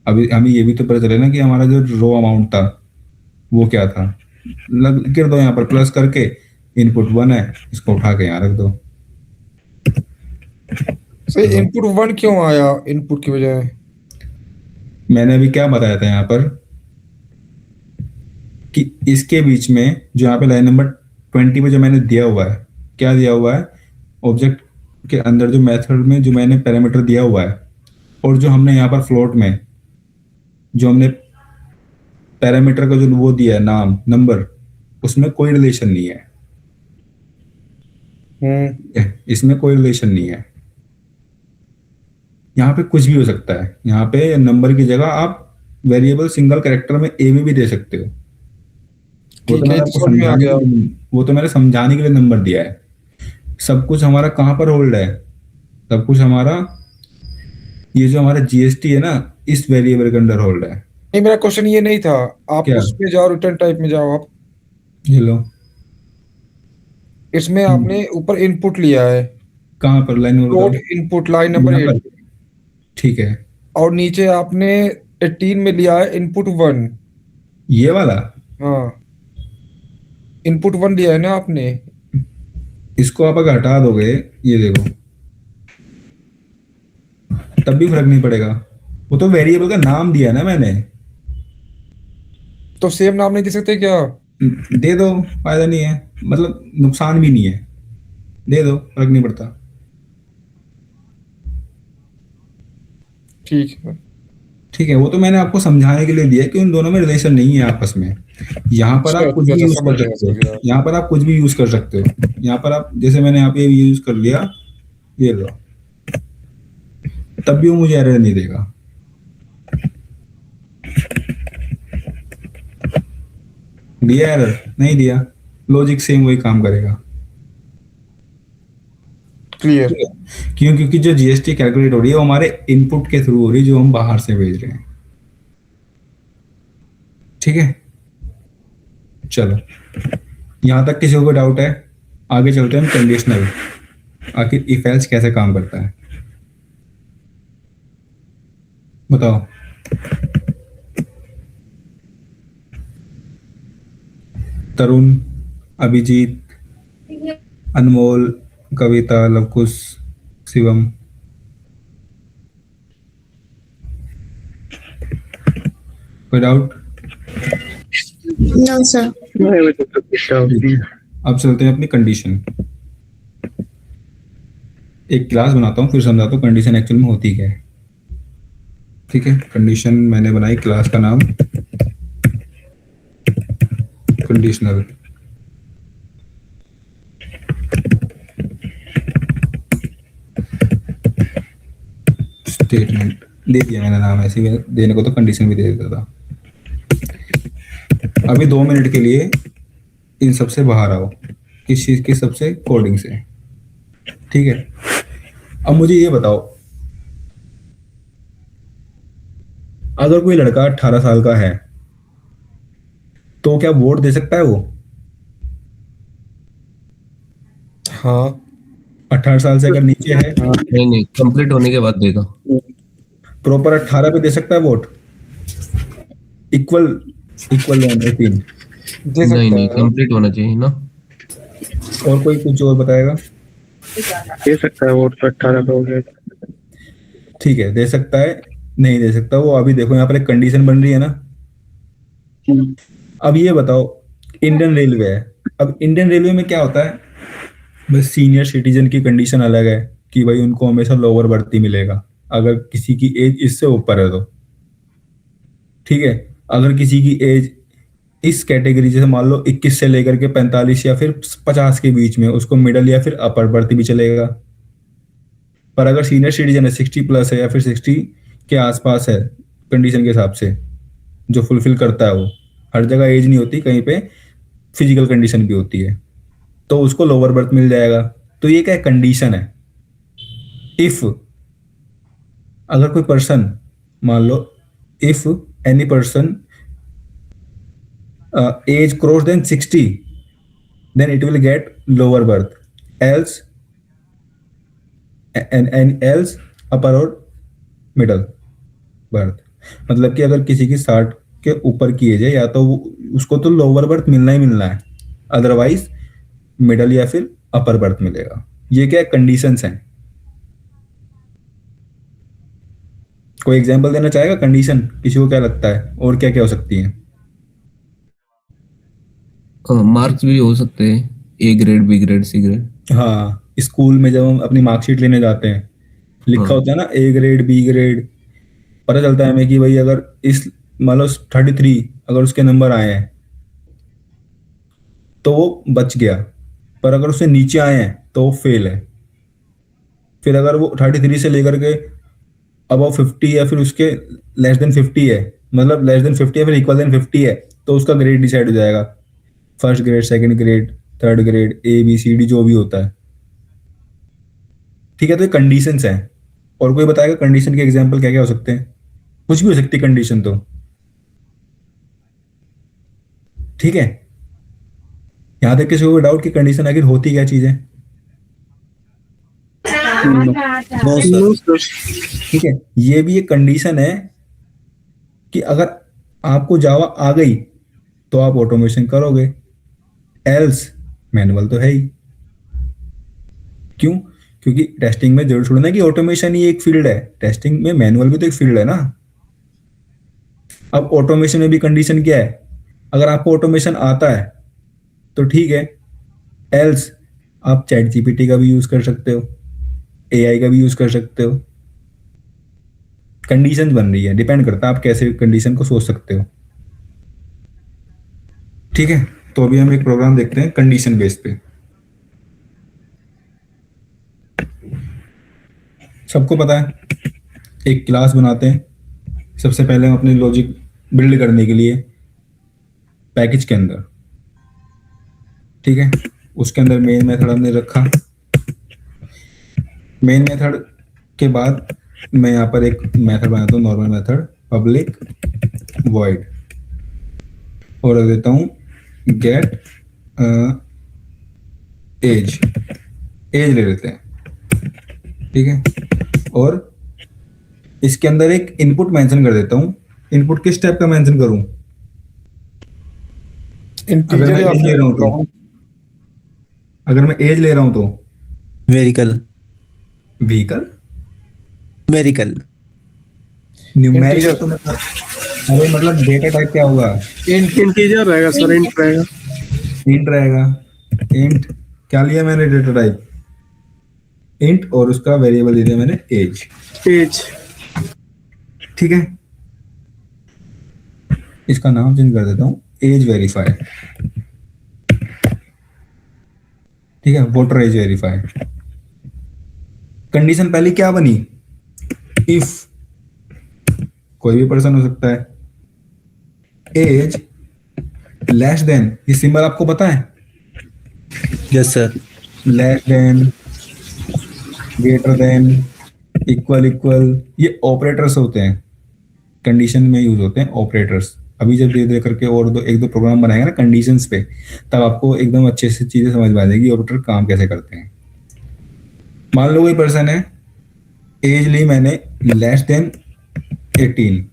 अभी हमें ये भी तो पता चले ना कि हमारा जो रो अमाउंट था वो क्या था। कर दो यहाँ पर प्लस करके, इनपुट 1 है, इसको उठा के यहाँ रख दो। सर इनपुट 1 क्यों आया इनपुट की बजाय? मैंने अभी क्या बताया था यहाँ पर कि इसके बीच में जो यहाँ पे लाइन नंबर 20 पे जो मैंने दिया हुआ है, क्या दिया हुआ है, ऑब्जेक्ट के अंदर जो मेथड में जो मैंने पैरामीटर दिया हुआ है, और जो हमने यहाँ पर फ्लोट में जो हमने पैरामीटर का जो वो दिया है नाम, नंबर, उसमें कोई रिलेशन नहीं है। इसमें कोई रिलेशन नहीं है। यहाँ पे कुछ भी हो सकता है। यहाँ पे नंबर की जगह आप वेरिएबल सिंगल कैरेक्टर में ए भी दे सकते हो। वो तो मैंने समझाने के लिए नंबर दिया है। सब कुछ हमारा कहाँ पर होल्ड है, सब कुछ हमारा ये जो हमारा जीएसटी है ना, इस वेरिएबल के अंदर होल्ड है। नहीं, मेरा क्वेश्चन ये नहीं था। आप उसमें जाओ, रिटर्न टाइप में जाओ, आप ये लो, इसमें आपने ऊपर इनपुट लिया है। कहाँ पर, line number, input line number 8। ठीक है, और नीचे आपने 18 में लिया है इनपुट 1, ये वाला। हाँ, इनपुट 1 लिया है ना आपने। इसको आप अगर हटा दोगे, ये देखो, तब भी फर्क नहीं पड़ेगा। वो तो वेरिएबल का नाम दिया ना मैंने। तो सेम नाम नहीं दे सकते क्या? दे दो, फायदा नहीं है, मतलब नुकसान भी नहीं है, दे दो, फर्क नहीं पड़ता। ठीक है, ठीक है, वो तो मैंने आपको समझाने के लिए दिया कि उन दोनों में रिलेशन नहीं है आपस में। यहाँ पर आप कुछ भी यूज कर सकते हो, यहाँ पर आप कुछ भी यूज कर सकते हो। यहाँ पर आप, जैसे मैंने यहाँ पे यूज कर लिया, ये लो, तब भी वो मुझे एरर नहीं देगा। दिया एरर, नहीं दिया, लॉजिक सेम वही काम करेगा। क्लियर। क्यों? क्योंकि जो जीएसटी कैलकुलेट हो रही है वो हमारे इनपुट के थ्रू हो रही है जो हम बाहर से भेज रहे हैं। ठीक है, चलो यहां तक किसी को डाउट है? आगे चलते हैं हम कंडीशनल, आखिर इफ एल्स कैसे काम करता है बताओ। तरुण, अभिजीत, अनमोल, कविता, लवकुश, शिवम, कोई डाउट? No, sir. अब चलते हैं अपनी कंडीशन। एक क्लास बनाता हूँ फिर समझाता हूँ कंडीशन एक्चुअल में होती क्या है। ठीक है, कंडीशन मैंने बनाई, क्लास का नाम कंडीशनल। स्टेटमेंट दे दिया मैंने नाम, ऐसे ही देने को तो कंडीशन भी दे देता था। अभी 2 मिनट के लिए इन सबसे बाहर आओ, किस चीज के सबसे कोडिंग से। ठीक है, अब मुझे ये बताओ, अगर कोई लड़का 18 साल का है तो क्या वोट दे सकता है वो? हाँ 18 साल से अगर नीचे है, नहीं नहीं, कंप्लीट होने के बाद देगा। प्रॉपर 18 पे दे सकता है वोट? Equal equal 18? दे नहीं सकता नहीं, है। कंप्लीट होना चाहिए ना। और कोई कुछ और बताएगा? दे सकता है वोट तो 18 का हो गया। ठीक है, दे सकता है, नहीं दे सकता वो। अभी देखो यहाँ पर एक कंडीशन बन रही है ना। अब ये बताओ, इंडियन रेलवे है, अब इंडियन रेलवे में क्या होता है, बस सीनियर सिटीजन की कंडीशन अलग है कि भाई उनको हमेशा लोअर भर्ती मिलेगा अगर किसी की एज इससे ऊपर है तो। ठीक है, अगर किसी की एज इस कैटेगरी जैसे मान लो 21 से लेकर के 45 या फिर 50 के बीच में, उसको मिडल या फिर अपर भर्ती भी चलेगा। पर अगर सीनियर सिटीजन है, 60 प्लस है या फिर 60 के आसपास है कंडीशन के हिसाब से, जो फुलफिल करता है वो, हर जगह एज नहीं होती, कहीं पे फिजिकल कंडीशन भी होती है, तो उसको लोअर बर्थ मिल जाएगा। तो ये क्या कंडीशन है? इफ अगर कोई पर्सन, मान लो if any person age cross then 60 then it will get lower birth, else and else upper or middle birth। मतलब कि अगर किसी की 60 के ऊपर की एज है या तो उसको तो लोअर बर्थ मिलना ही मिलना है, अदरवाइज मिडल या फिर अपर बर्थ मिलेगा। ये क्या कंडीशंस हैं? कोई एग्जांपल देना चाहेगा कंडीशन? किसी को क्या लगता है और क्या क्या हो सकती है? मार्क्स भी हो सकते हैं, A grade, B grade, C grade. हाँ, स्कूल में जब हम अपनी मार्कशीट लेने जाते हैं, लिखा होता है ना ए ग्रेड बी ग्रेड, पता चलता है हमें कि भाई अगर इस मान लो 33 अगर उसके नंबर आए हैं तो वो बच गया, पर अगर उससे नीचे आए हैं तो वो फेल है। फिर अगर वो 33 से लेकर के अबव 50 या फिर उसके लेस देन 50 है, मतलब लेस देन 50 या फिर इक्वल देन 50 है, तो उसका ग्रेड डिसाइड हो जाएगा, first grade, second grade, third grade, A B C D जो भी होता है। ठीक है, तो ये कंडीशंस हैं। और कोई बताएगा कंडीशन के एग्जांपल क्या क्या हो सकते हैं? कुछ भी हो सकती है कंडीशन तो। ठीक है, यहां तक किसी को डाउट कि कंडीशन आखिर होती क्या चीज है? ठीक है, ये भी एक कंडीशन है कि अगर आपको जावा आ गई तो आप ऑटोमेशन करोगे, एल्स मैनुअल तो है ही। क्यों? क्योंकि टेस्टिंग में जरूर छोड़ना कि ऑटोमेशन ही एक फील्ड है, टेस्टिंग में मैनुअल भी तो एक फील्ड है ना। अब ऑटोमेशन में भी कंडीशन क्या है? अगर आपको ऑटोमेशन आता है तो ठीक है, एल्स आप चैट जीपीटी का भी यूज कर सकते हो, एआई का भी यूज कर सकते हो। कंडीशन बन रही है, डिपेंड करता है आप कैसे कंडीशन को सोच सकते हो। ठीक है, तो अभी हम एक प्रोग्राम देखते हैं कंडीशन बेस पे। सबको पता है, एक क्लास बनाते हैं सबसे पहले हम अपने लॉजिक बिल्ड करने के लिए पैकेज के अंदर। ठीक है, उसके अंदर मेन मेथड हमने रखा, मेन मेथड के बाद मैं यहाँ पर एक मेथड बनाता हूँ, नॉर्मल मेथड, पब्लिक वॉइड, और रख देता हूँ गेट एज ले लेते हैं, ठीक है। और इसके अंदर एक इनपुट मेंशन कर देता हूँ। इनपुट किस टाइप का मेंशन करूँ? अगर मैं एज ले रहा हूँ तो, अगर मैं एज ले रहा हूँ तो वेरिकल व्हीकल, वेरिकल न्यूमेरिकल तो मतलब, अरे मतलब डेटा टाइप क्या होगा? इंटीजर रहेगा सर, इंट रहेगा। इंट रहेगा। इंट क्या लिया मैंने डेटा टाइप? इंट, और उसका वेरिएबल दे दिया मैंने एज, एज। ठीक है। इसका नाम चेंज कर देता हूँ एज वेरीफाई, ठीक है, वोटर एज वेरीफाई। कंडीशन पहले क्या बनी? इफ कोई भी पर्सन हो सकता है, एज लेस देन, ये सिंबल आपको पता है? Yes sir. Less than, greater than, equal equal, ये ऑपरेटर्स होते हैं, कंडीशन में यूज होते हैं ऑपरेटर्स। अभी जब धीरे धीरे करके और एक दो प्रोग्राम बनाएगा ना कंडीशंस पे, तब आपको एकदम अच्छे से चीजें समझ में आ जाएगी ऑपरेटर काम कैसे करते हैं। मान लो कोई पर्सन है, एज ली मैंने लेस देन 18,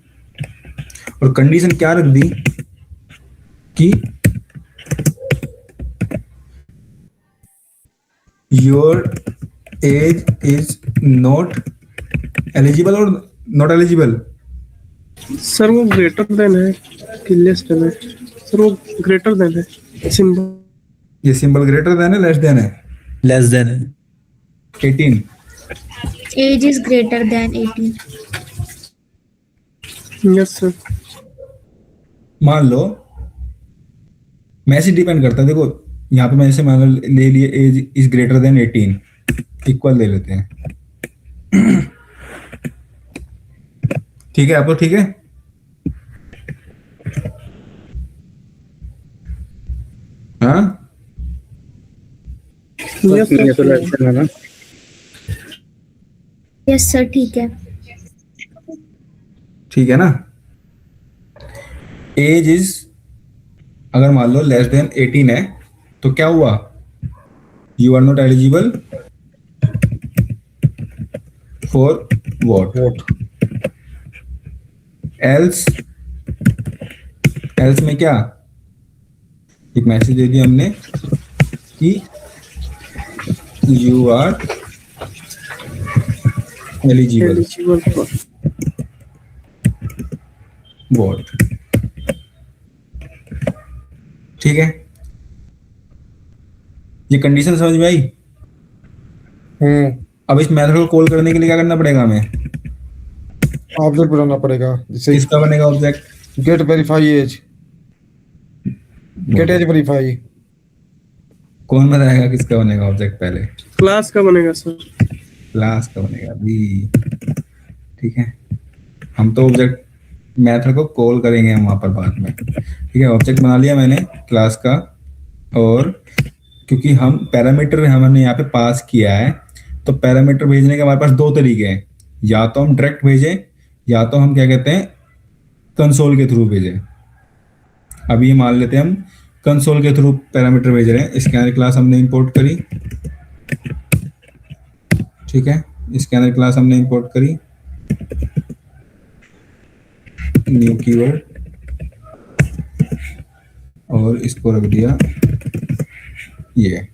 और कंडीशन क्या रख दी कि your age is not eligible, और नॉट एलिजिबल। सर वो ग्रेटर देन है कि लेस देन है? सर वो ग्रेटर देन है सिंबल। ये सिंबल ग्रेटर देन है, लेस देन है? लेस देन है। 18। Age is greater than 18. Yes sir. मान लो, मैसेज डिपेंड करता है, देखो यहाँ पे मैंने जैसे मान लो ले लिए age is greater than 18, equal ले लेते हैं, ठीक है आपको, ठीक है। हाँ यस सर। Yes sir, ठीक है। ठीक है ना। एज इज अगर मान लो लेस देन 18 है, तो क्या हुआ? You are not eligible for what? Else, else में क्या, एक मैसेज दे दिया हमने कि यू आर एलिजिबल वॉट, ठीक है। ये कंडीशन समझ में आई? अब इस मेथड को कॉल करने के लिए क्या करना पड़ेगा हमें? ऑब्जेक्ट बनाना पड़ेगा, जैसे किसका बनेगा object? Get verify age, get age verify. कौन बताएगा किसका बनेगा ऑब्जेक्ट? पहले क्लास का बनेगा सर। क्लास का बनेगा अभी, ठीक है। हम तो ऑब्जेक्ट मेथड को कॉल करेंगे हम वहां पर बाद में, ठीक है। ऑब्जेक्ट बना लिया मैंने क्लास का, और क्योंकि हम पैरामीटर हमने यहाँ पे पास किया है, तो पैरामीटर भेजने के हमारे पास दो तरीके हैं, या तो हम डायरेक्ट भेजें, या तो हम क्या कहते हैं कंसोल के थ्रू भेजें। अभी ये मान लेते हैं हम कंसोल के थ्रू पैरामीटर भेज रहे हैं। इसके अंदर क्लास हमने इंपोर्ट करी, ठीक है। इसके अंदर क्लास हमने इंपोर्ट करी, न्यू कीवर्ड, और इसको रख दिया ये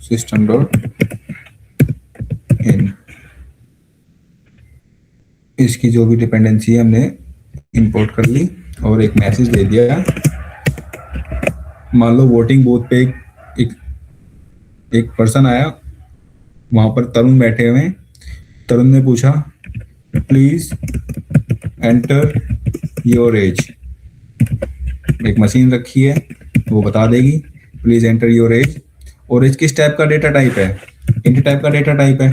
सिस्टम डॉट इन। इसकी जो भी डिपेंडेंसी है हमने इंपोर्ट कर ली, और एक मैसेज दे दिया। मान लो वोटिंग बूथ पे एक पर्सन आया, वहां पर तरुण बैठे हुए हैं। तरुण ने पूछा प्लीज एंटर योर एज। एक मशीन रखी है, वो बता देगी प्लीज एंटर योर एज। और एज किस टाइप का डेटा टाइप है? इंट टाइप का डेटा टाइप है,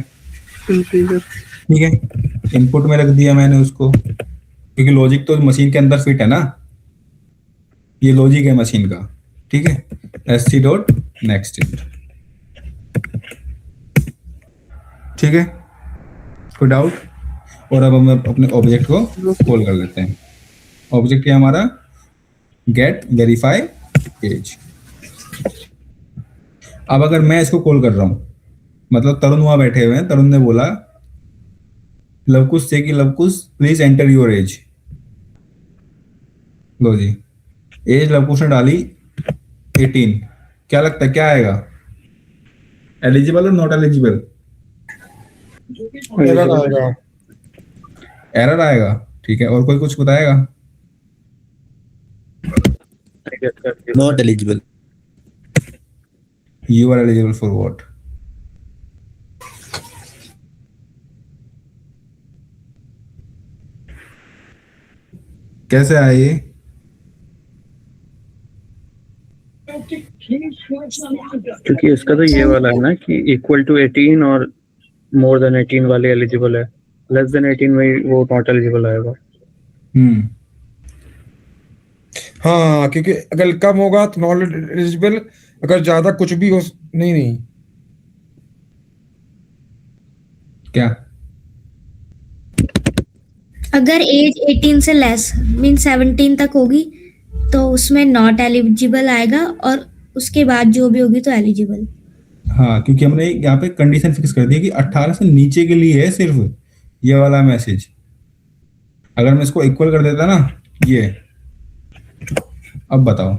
इंटीजर। ठीक है। इनपुट में रख दिया मैंने उसको, क्योंकि लॉजिक तो मशीन के अंदर फिट है ना, ये लॉजिक है मशीन का, ठीक है। sc डॉट नेक्स्ट इंट, ठीक ठीक है, कोई डाउट? और अब हम अपने ऑब्जेक्ट को कॉल कर लेते हैं। ऑब्जेक्ट है हमारा गेट वेरीफाई एज। अब अगर मैं इसको कॉल कर रहा हूं, मतलब तरुण वहां बैठे हुए हैं, तरुण ने बोला लवकुश से कि Lavkush please enter your age. लो जी, एज लवकुश ने डाली 18। क्या लगता है क्या आएगा, एलिजिबल और नॉट एलिजिबल? एरर आएगा। एरर आएगा, ठीक है। और कोई कुछ बताएगा? Not eligible. You are eligible for what? कैसे आए ये? क्योंकि इसका तो ये वाला है ना कि इक्वल टू 18 और मोर देन 18 वाले एलिजिबल है, लेस देन 18 में वो नॉट एलिजिबल आएगा। हाँ, क्योंकि अगर कम होगा तो नॉट एलिजिबल, अगर ज्यादा कुछ भी हो नहीं क्या? अगर एज 18 से लेस मीन 17 तक होगी तो उसमें नॉट एलिजिबल आएगा और उसके बाद जो भी होगी तो एलिजिबल। हाँ, क्योंकि हमने यहाँ पे कंडीशन फिक्स कर दी है कि 18 से नीचे के लिए है सिर्फ ये वाला मैसेज। अगर मैं इसको इक्वल कर देता ना ये, अब बताओ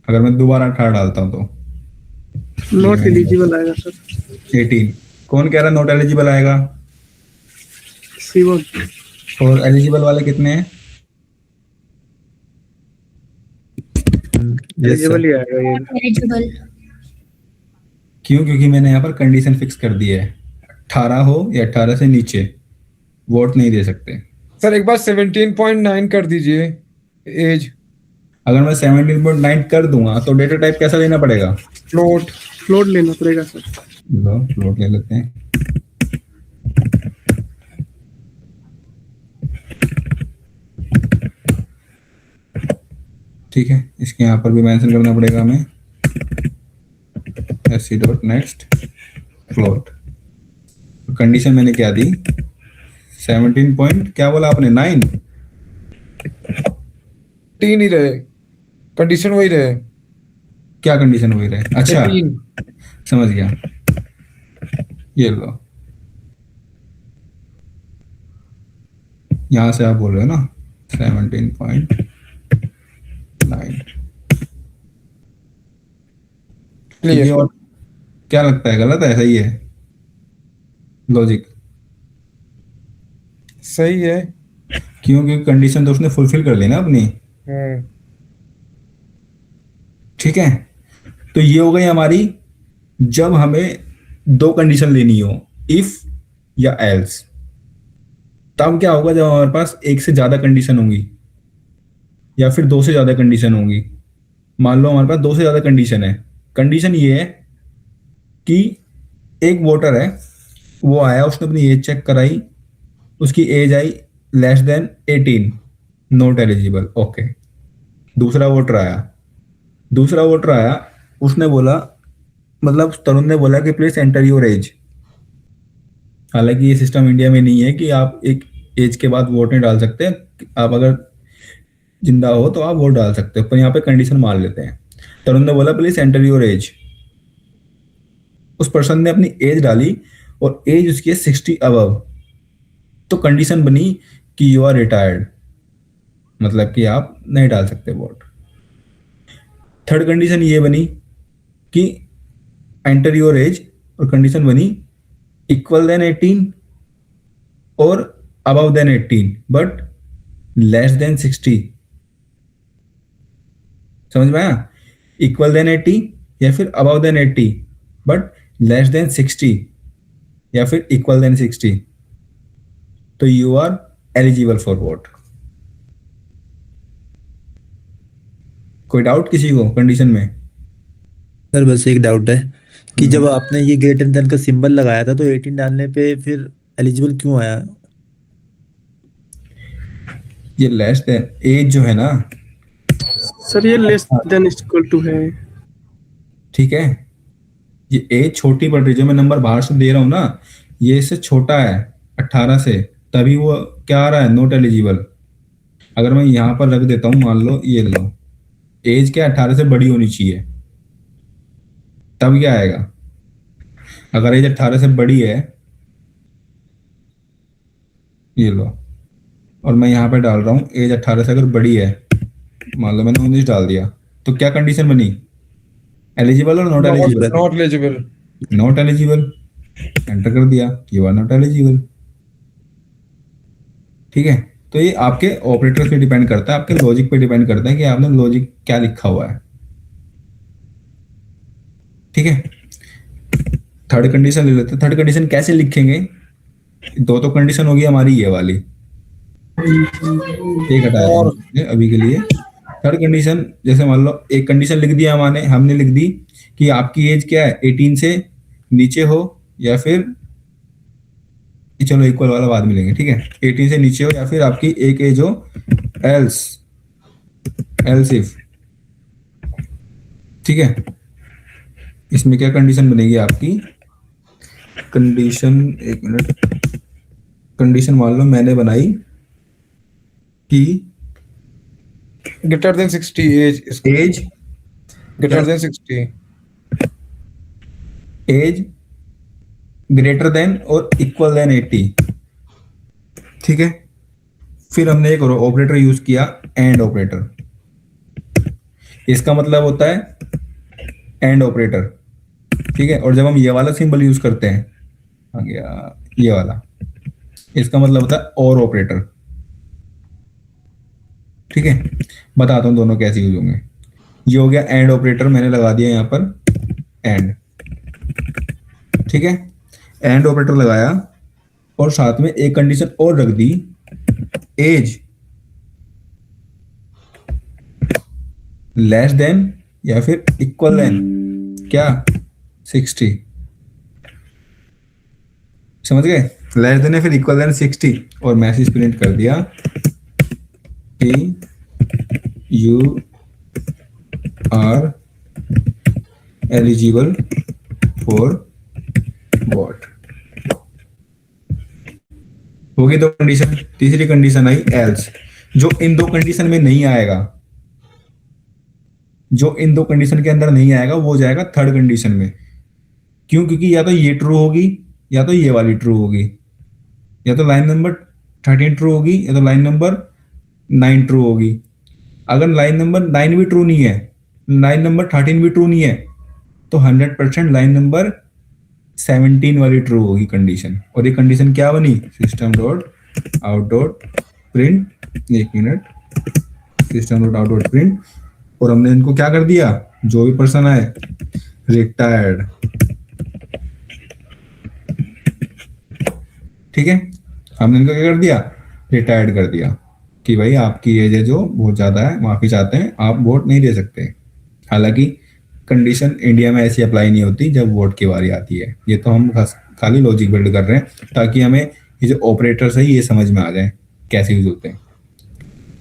अगर मैं दोबारा 18 डालता हूँ तो नॉट एलिजिबल आएगा सर। 18। कौन कह रहा नॉट एलिजिबल आएगा? शिवम। और एलिजिबल वाले कितने हैं? एलिजिबल ही आएगा ये। एलिजिबल। क्यों? क्योंकि मैंने यहाँ पर कंडीशन फिक्स कर दी है, 18 हो या 18 से नीचे वोट नहीं दे सकते। सर एक बार 17.9 कर दीजिए एज। अगर मैं 17.9 कर दूंगा तो डेटा टाइप कैसा लेना पड़ेगा? फ्लोट लेना पड़ेगा सर। लो फ्लोट ले लेते हैं। ठीक है, इसके यहाँ पर भी मेंशन करना पड़ेगा हमें sc.next फ्लोट। कंडीशन मैंने क्या दी? 17 पॉइंट क्या बोला आपने? 9 तीन ही रहे, कंडीशन वही रहे। क्या कंडीशन वही रहे? अच्छा 18। समझ गया, ये लो, यहां से आप बोल रहे हो ना 17.9। क्लियर। और क्या लगता है, गलत है सही है? लॉजिक सही है। क्योंकि कंडीशन तो उसने फुलफिल कर ली ना अपनी। ठीक है, तो ये हो गई हमारी जब हमें दो कंडीशन लेनी हो, इफ या एल्स। तब क्या होगा जब हमारे पास एक से ज्यादा कंडीशन होंगी या फिर दो से ज्यादा कंडीशन होंगी। मान लो हमारे पास दो से ज्यादा कंडीशन है। कंडीशन ये है कि एक वोटर है, वो आया, उसने अपनी एज चेक कराई, उसकी एज आई less than 18, not eligible. Okay. दूसरा वोटर आया, उसने बोला, मतलब तरुण ने बोला कि प्लीज एंटर योर एज। हालांकि ये सिस्टम इंडिया में नहीं है कि आप एक एज के बाद वोट नहीं डाल सकते। आप अगर जिंदा हो तो आप वोट डाल सकते हो, पर यहाँ पे कंडीशन मान लेते हैं। तरुण ने बोला प्लीज एंटर योर एज। उस पर्सन ने अपनी एज डाली और एज उसकी है 60 अबव, तो कंडीशन बनी कि यू आर रिटायर्ड, मतलब कि आप नहीं डाल सकते वोट। थर्ड कंडीशन ये बनी कि एंटर योर एज, और कंडीशन बनी इक्वल देन 18 और above than 18 but less than 60। समझ में आया? इक्वल देन 80 या फिर above than 80 but less than 60 या फिर इक्वल देन 60, तो you are eligible for vote. कोई डाउट किसी को कंडीशन में? सर बस एक डाउट है कि जब आपने ये ग्रेटर देन का सिंबल लगाया था तो 18 डालने पे फिर एलिजिबल क्यों आया? ये लेस देन एज जो है ना सर ये लेस देन इक्वल टू है। ठीक है, ये एज छोटी पड़ रही है, जो मैं नंबर बाहर से दे रहा हूँ ना, ये इससे छोटा है 18 से, तभी वो क्या आ रहा है, नॉट एलिजिबल। अगर मैं यहाँ पर रख देता हूँ, मान लो ये लो, एज क्या 18 से बड़ी होनी चाहिए, तब क्या आएगा। अगर एज 18 से बड़ी है, ये लो, और मैं यहाँ पे डाल रहा हूँ एज 18 से अगर बड़ी है, मान लो मैंने 19 डाल दिया, तो क्या कंडीशन बनी, एलिजिबल और not eligible. Not eligible. Not eligible, enter कर दिया, यू आर नॉट एलिजिबल। ठीक है, तो ये आपके ऑपरेटर पे डिपेंड करता है, आपके लॉजिक पे डिपेंड करता है कि आपने लॉजिक क्या लिखा हुआ है। ठीक है, थर्ड कंडीशन ले लेते हैं। थर्ड कंडीशन कैसे लिखेंगे, दो तो कंडीशन होगी हमारी ये वाली, एक हटा देंगे अभी के लिए। थर्ड कंडीशन, जैसे मान लो एक कंडीशन लिख दिया हमने लिख दी कि आपकी एज क्या है, 18 से नीचे हो या फिर, चलो इक्वल वाला बाद में लेंगे। ठीक है, 18 से नीचे हो या फिर आपकी एक एज हो, एल्स इफ। ठीक है, इसमें क्या कंडीशन बनेगी आपकी, कंडीशन, एक मिनट, कंडीशन मान लो मैंने बनाई कि greater than 60 age greater than 60 age greater than और इक्वल देन 80। ठीक है, फिर हमने एक ऑपरेटर यूज किया, एंड ऑपरेटर। इसका मतलब होता है एंड ऑपरेटर। ठीक है, और जब हम ये वाला सिंबल यूज करते हैं, आ गया ये वाला, इसका मतलब होता है और ऑपरेटर। ठीक है, बताता हूं दोनों कैसे यूज होंगे। ये हो गया एंड ऑपरेटर, मैंने लगा दिया यहां पर एंड। ठीक है, एंड ऑपरेटर लगाया और साथ में एक कंडीशन और रख दी, एज लेस देन या फिर इक्वल देन क्या, 60। समझ गए, लेस देन या फिर इक्वल देन 60, और मैसेज प्रिंट कर दिया कि you are eligible for what. होगी दो कंडीशन। तीसरी कंडीशन आई एल्स, जो इन दो कंडीशन में नहीं आएगा, जो इन दो कंडीशन के अंदर नहीं आएगा वो जाएगा थर्ड कंडीशन में। क्यों, क्योंकि या तो ये ट्रू होगी या तो ये वाली ट्रू होगी, या तो लाइन नंबर 13 ट्रू होगी या तो लाइन नंबर 9 ट्रू होगी। अगर लाइन नंबर 9 भी ट्रू नहीं है, लाइन नंबर 13 भी ट्रू नहीं है, तो 100% लाइन नंबर 17 वाली ट्रू होगी कंडीशन। और ये कंडीशन क्या बनी, system dot out dot print, एक minute, system dot out dot print, और हमने इनको क्या कर दिया, जो भी पर्सन आए रिटायर्ड। ठीक है, हमने इनको क्या कर दिया, रिटायर्ड कर दिया कि भाई आपकी एज है जो बहुत ज्यादा है, माफी चाहते हैं, आप वोट नहीं दे सकते। हालांकि कंडीशन इंडिया में ऐसी अप्लाई नहीं होती जब वोट की बारी आती है। ये तो हम खाली लॉजिक बिल्ड कर रहे हैं ताकि हमें ये जो ऑपरेटर्स है ये समझ में आ जाए कैसे यूज होते हैं।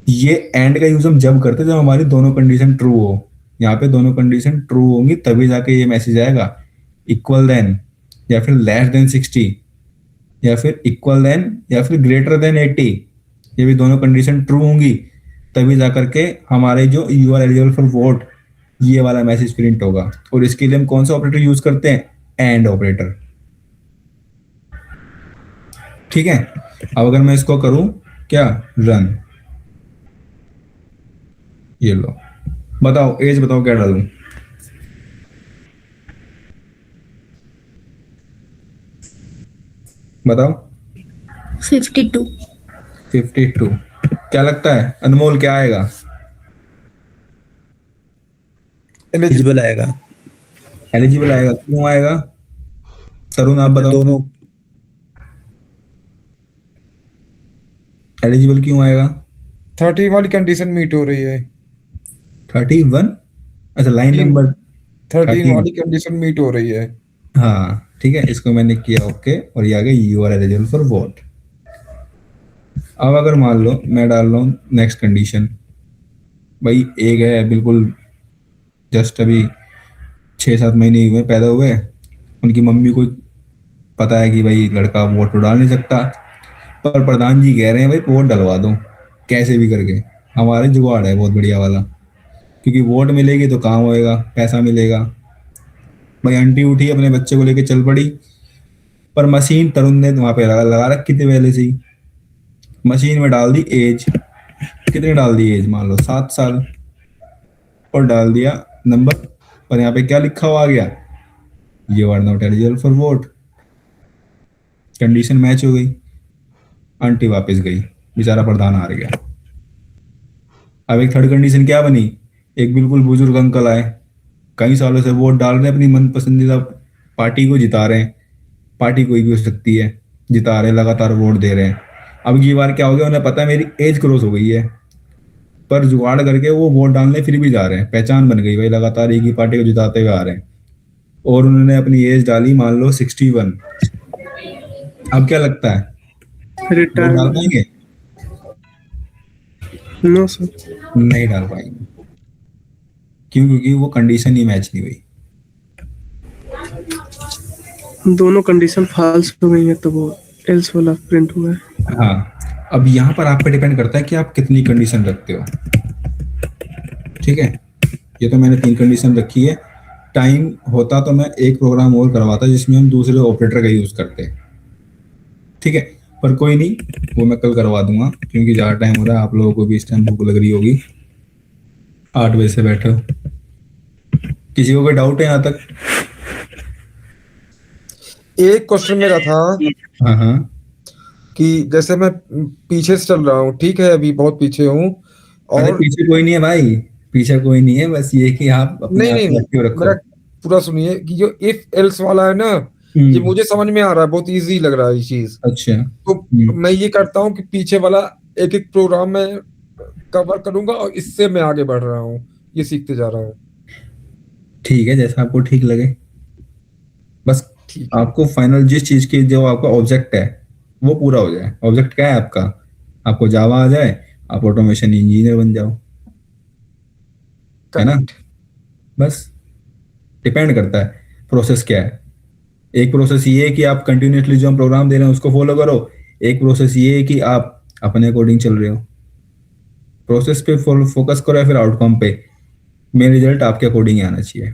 ये एंड का यूज हम जब करते हैं जब हमारी दोनों कंडीशन ट्रू हो। यहाँ पे दोनों कंडीशन ट्रू होंगी तभी जाके ये मैसेज आएगा, इक्वल देन या फिर लेस देन 60 या फिर इक्वल देन या फिर ग्रेटर देन 80। ये भी दोनों कंडीशन ट्रू होंगी तभी जाकर के हमारे जो you are eligible for vote ये वाला मैसेज प्रिंट होगा। और इसके लिए हम कौन सा ऑपरेटर यूज करते हैं, एंड ऑपरेटर। ठीक है, अब अगर मैं इसको करूं क्या, रन, ये लो, बताओ एज बताओ क्या डालूं, बताओ। 52 क्या लगता है अनमोल, क्या आएगा, एलिजिबल आएगा। एलिजिबल आएगा। क्यों आएगा तरुण, आप बताओ। दोनों एलिजिबल क्यों आएगा, 30 वाली कंडीशन मीट हो रही है। 31, अच्छा लाइन नंबर 13 वाली कंडीशन मीट हो रही है। हाँ ठीक है, इसको मैंने किया ओके, और ये आ गया you are eligible for vote. अब अगर मान लो मैं डाल रहा हूँ नेक्स्ट कंडीशन, भाई एक है बिल्कुल जस्ट अभी 6-7 महीने हुए पैदा हुए, उनकी मम्मी को पता है कि भाई लड़का वोट तो डाल नहीं सकता, पर प्रधान जी कह रहे हैं भाई वोट डलवा दो कैसे भी करके। हमारे जुगाड़ है बहुत बढ़िया वाला, क्योंकि वोट मिलेगी तो काम होएगा, पैसा मिलेगा। भाई आंटी उठी अपने बच्चे को लेके चल पड़ी, पर मशीन तरुण ने वहां पे लगा रखी थी पहले से ही। मशीन में डाल दी एज, कितने डाल दी एज, मान लो 7 साल, और डाल दिया नंबर। पर यहाँ पे क्या लिखा हुआ आ गया, you are not eligible for vote. Condition match हो गई, आंटी वापस गई, बेचारा प्रधान हार गया। अब एक थर्ड कंडीशन क्या बनी, एक बिल्कुल बुजुर्ग अंकल आए, कई सालों से वोट डाल रहे हैं अपनी मन पसंदीदा पार्टी को, जिता रहे हैं, पार्टी कोई भी हो सकती है, जिता रहे हैं, लगातार वोट दे रहे हैं। अब ये बार क्या हो गया, उन्हें पता है मेरी एज क्रॉस हो गई है, पर जुगाड़ करके वो वोट डालने फिर भी जा रहे हैं। पहचान बन गई भाई, लगातार एक ही पार्टी को जिताते हुए आ रहे हैं, और उन्होंने अपनी एज डाली मान लो 61। अब क्या लगता है, वोट डाल रिटायर पाएंगे? नो सर, नहीं डाल पाएंगे। क्यों? क्योंकि वो कंडीशन ही मैच नहीं हुई। दोनों कंडीशन फॉल्स हो गई है तो वो एल्स वाला प्रिंट हुआ है। हाँ, अब यहाँ पर आप पे डिपेंड करता है कि आप कितनी कंडीशन रखते हो। ठीक है, ये तो मैंने 3 कंडीशन रखी है। टाइम होता तो मैं एक प्रोग्राम और करवाता जिसमें हम दूसरे ऑपरेटर का यूज करते। ठीक है, पर कोई नहीं, वो मैं कल करवा दूंगा, क्योंकि ज़्यादा टाइम हो रहा है, आप लोगों को भी इस टाइम भूख लग रही होगी, 8 बजे से बैठे हो। किसी को कोई डाउट है यहाँ तक? एक क्वेश्चन मेरा था हाँ हाँ, कि जैसे मैं पीछे से चल रहा हूँ, ठीक है, अभी बहुत पीछे हूँ, अरे और पीछे कोई नहीं है भाई, पीछे कोई नहीं है, बस ये कि आप अपने नहीं आप नहीं को एक्टिव नहीं, रखो। मेरा पूरा सुनिए कि जो इफ एल्स वाला है ना, ये मुझे समझ में आ रहा है, बहुत इजी लग रहा है ये चीज। अच्छा, तो मैं ये करता हूँ कि पीछे वाला एक एक प्रोग्राम में कवर करूंगा, और इससे मैं आगे बढ़ रहा हूँ, ये सीखते जा रहा हूँ। ठीक है, जैसा आपको ठीक लगे। बस ठीक आपको फाइनल जिस चीज की जो आपका ऑब्जेक्ट है वो पूरा हो जाए। ऑब्जेक्ट क्या है आपका? आपको जावा आ जाए, आप ऑटोमेशन इंजीनियर बन जाओ, है ना? बस डिपेंड करता है प्रोसेस क्या है। एक प्रोसेस ये है कि आप कंटिन्यूसली जो हम प्रोग्राम दे रहे हैं उसको फॉलो करो, एक प्रोसेस ये है कि आप अपने अकॉर्डिंग चल रहे हो। प्रोसेस पे फोकस करो या फिर आउटकम पे, मेन रिजल्ट आपके अकॉर्डिंग ही आना चाहिए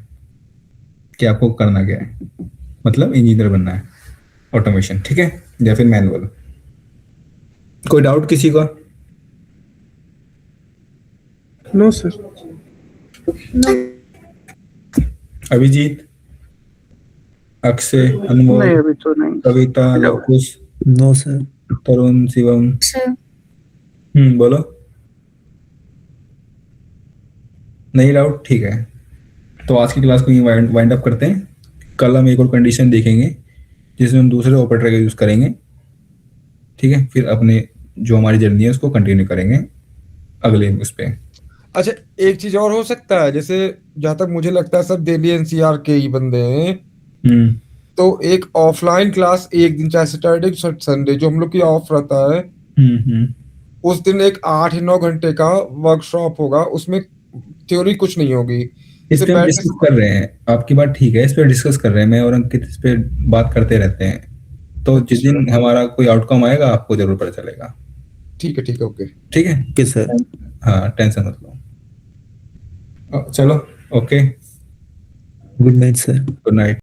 कि आपको करना क्या है, मतलब इंजीनियर बनना है, ऑटोमेशन, ठीक है, या फिर मैनुअल। कोई डाउट किसी को? नो सर, अभिजीत, अक्षय, अनमोल, नहीं अभी तो नहीं। कविता, लवकुश, नो सर। तरुण, शिवम। सर बोलो। नहीं डाउट, ठीक है। तो आज की क्लास को ये वाइंड अप करते हैं। कल हम एक और कंडीशन देखेंगे जिसमें हम दूसरे ऑपरेटर का यूज करेंगे, ठीक है। फिर अपने जो हमारी जर्नी है उसको कंटिन्यू करेंगे अगले उस पे। अच्छा, एक चीज और हो सकता है, जैसे जहां तक मुझे लगता है सब दिल्ली एनसीआर के ही बंदे हैं, तो एक ऑफलाइन क्लास एक दिन, चाहे सैटरडे संडे जो हम लोग की ऑफ रहता है, उस दिन एक 8 या 9 घंटे का वर्कशॉप होगा, उसमें थ्योरी कुछ नहीं होगी। इस पे हम डिस्कस कर रहे हैं, आपकी बात ठीक है, इस पे डिस्कस कर रहे हैं, मैं और अंकित इस पे बात करते रहते हैं। तो जिस दिन हमारा कोई आउटकम आएगा आपको जरूर पता चलेगा। ठीक है, ओके। ठीक है, ओके सर। हाँ, टेंशन मत लो। चलो, okay, good night sir. Good night.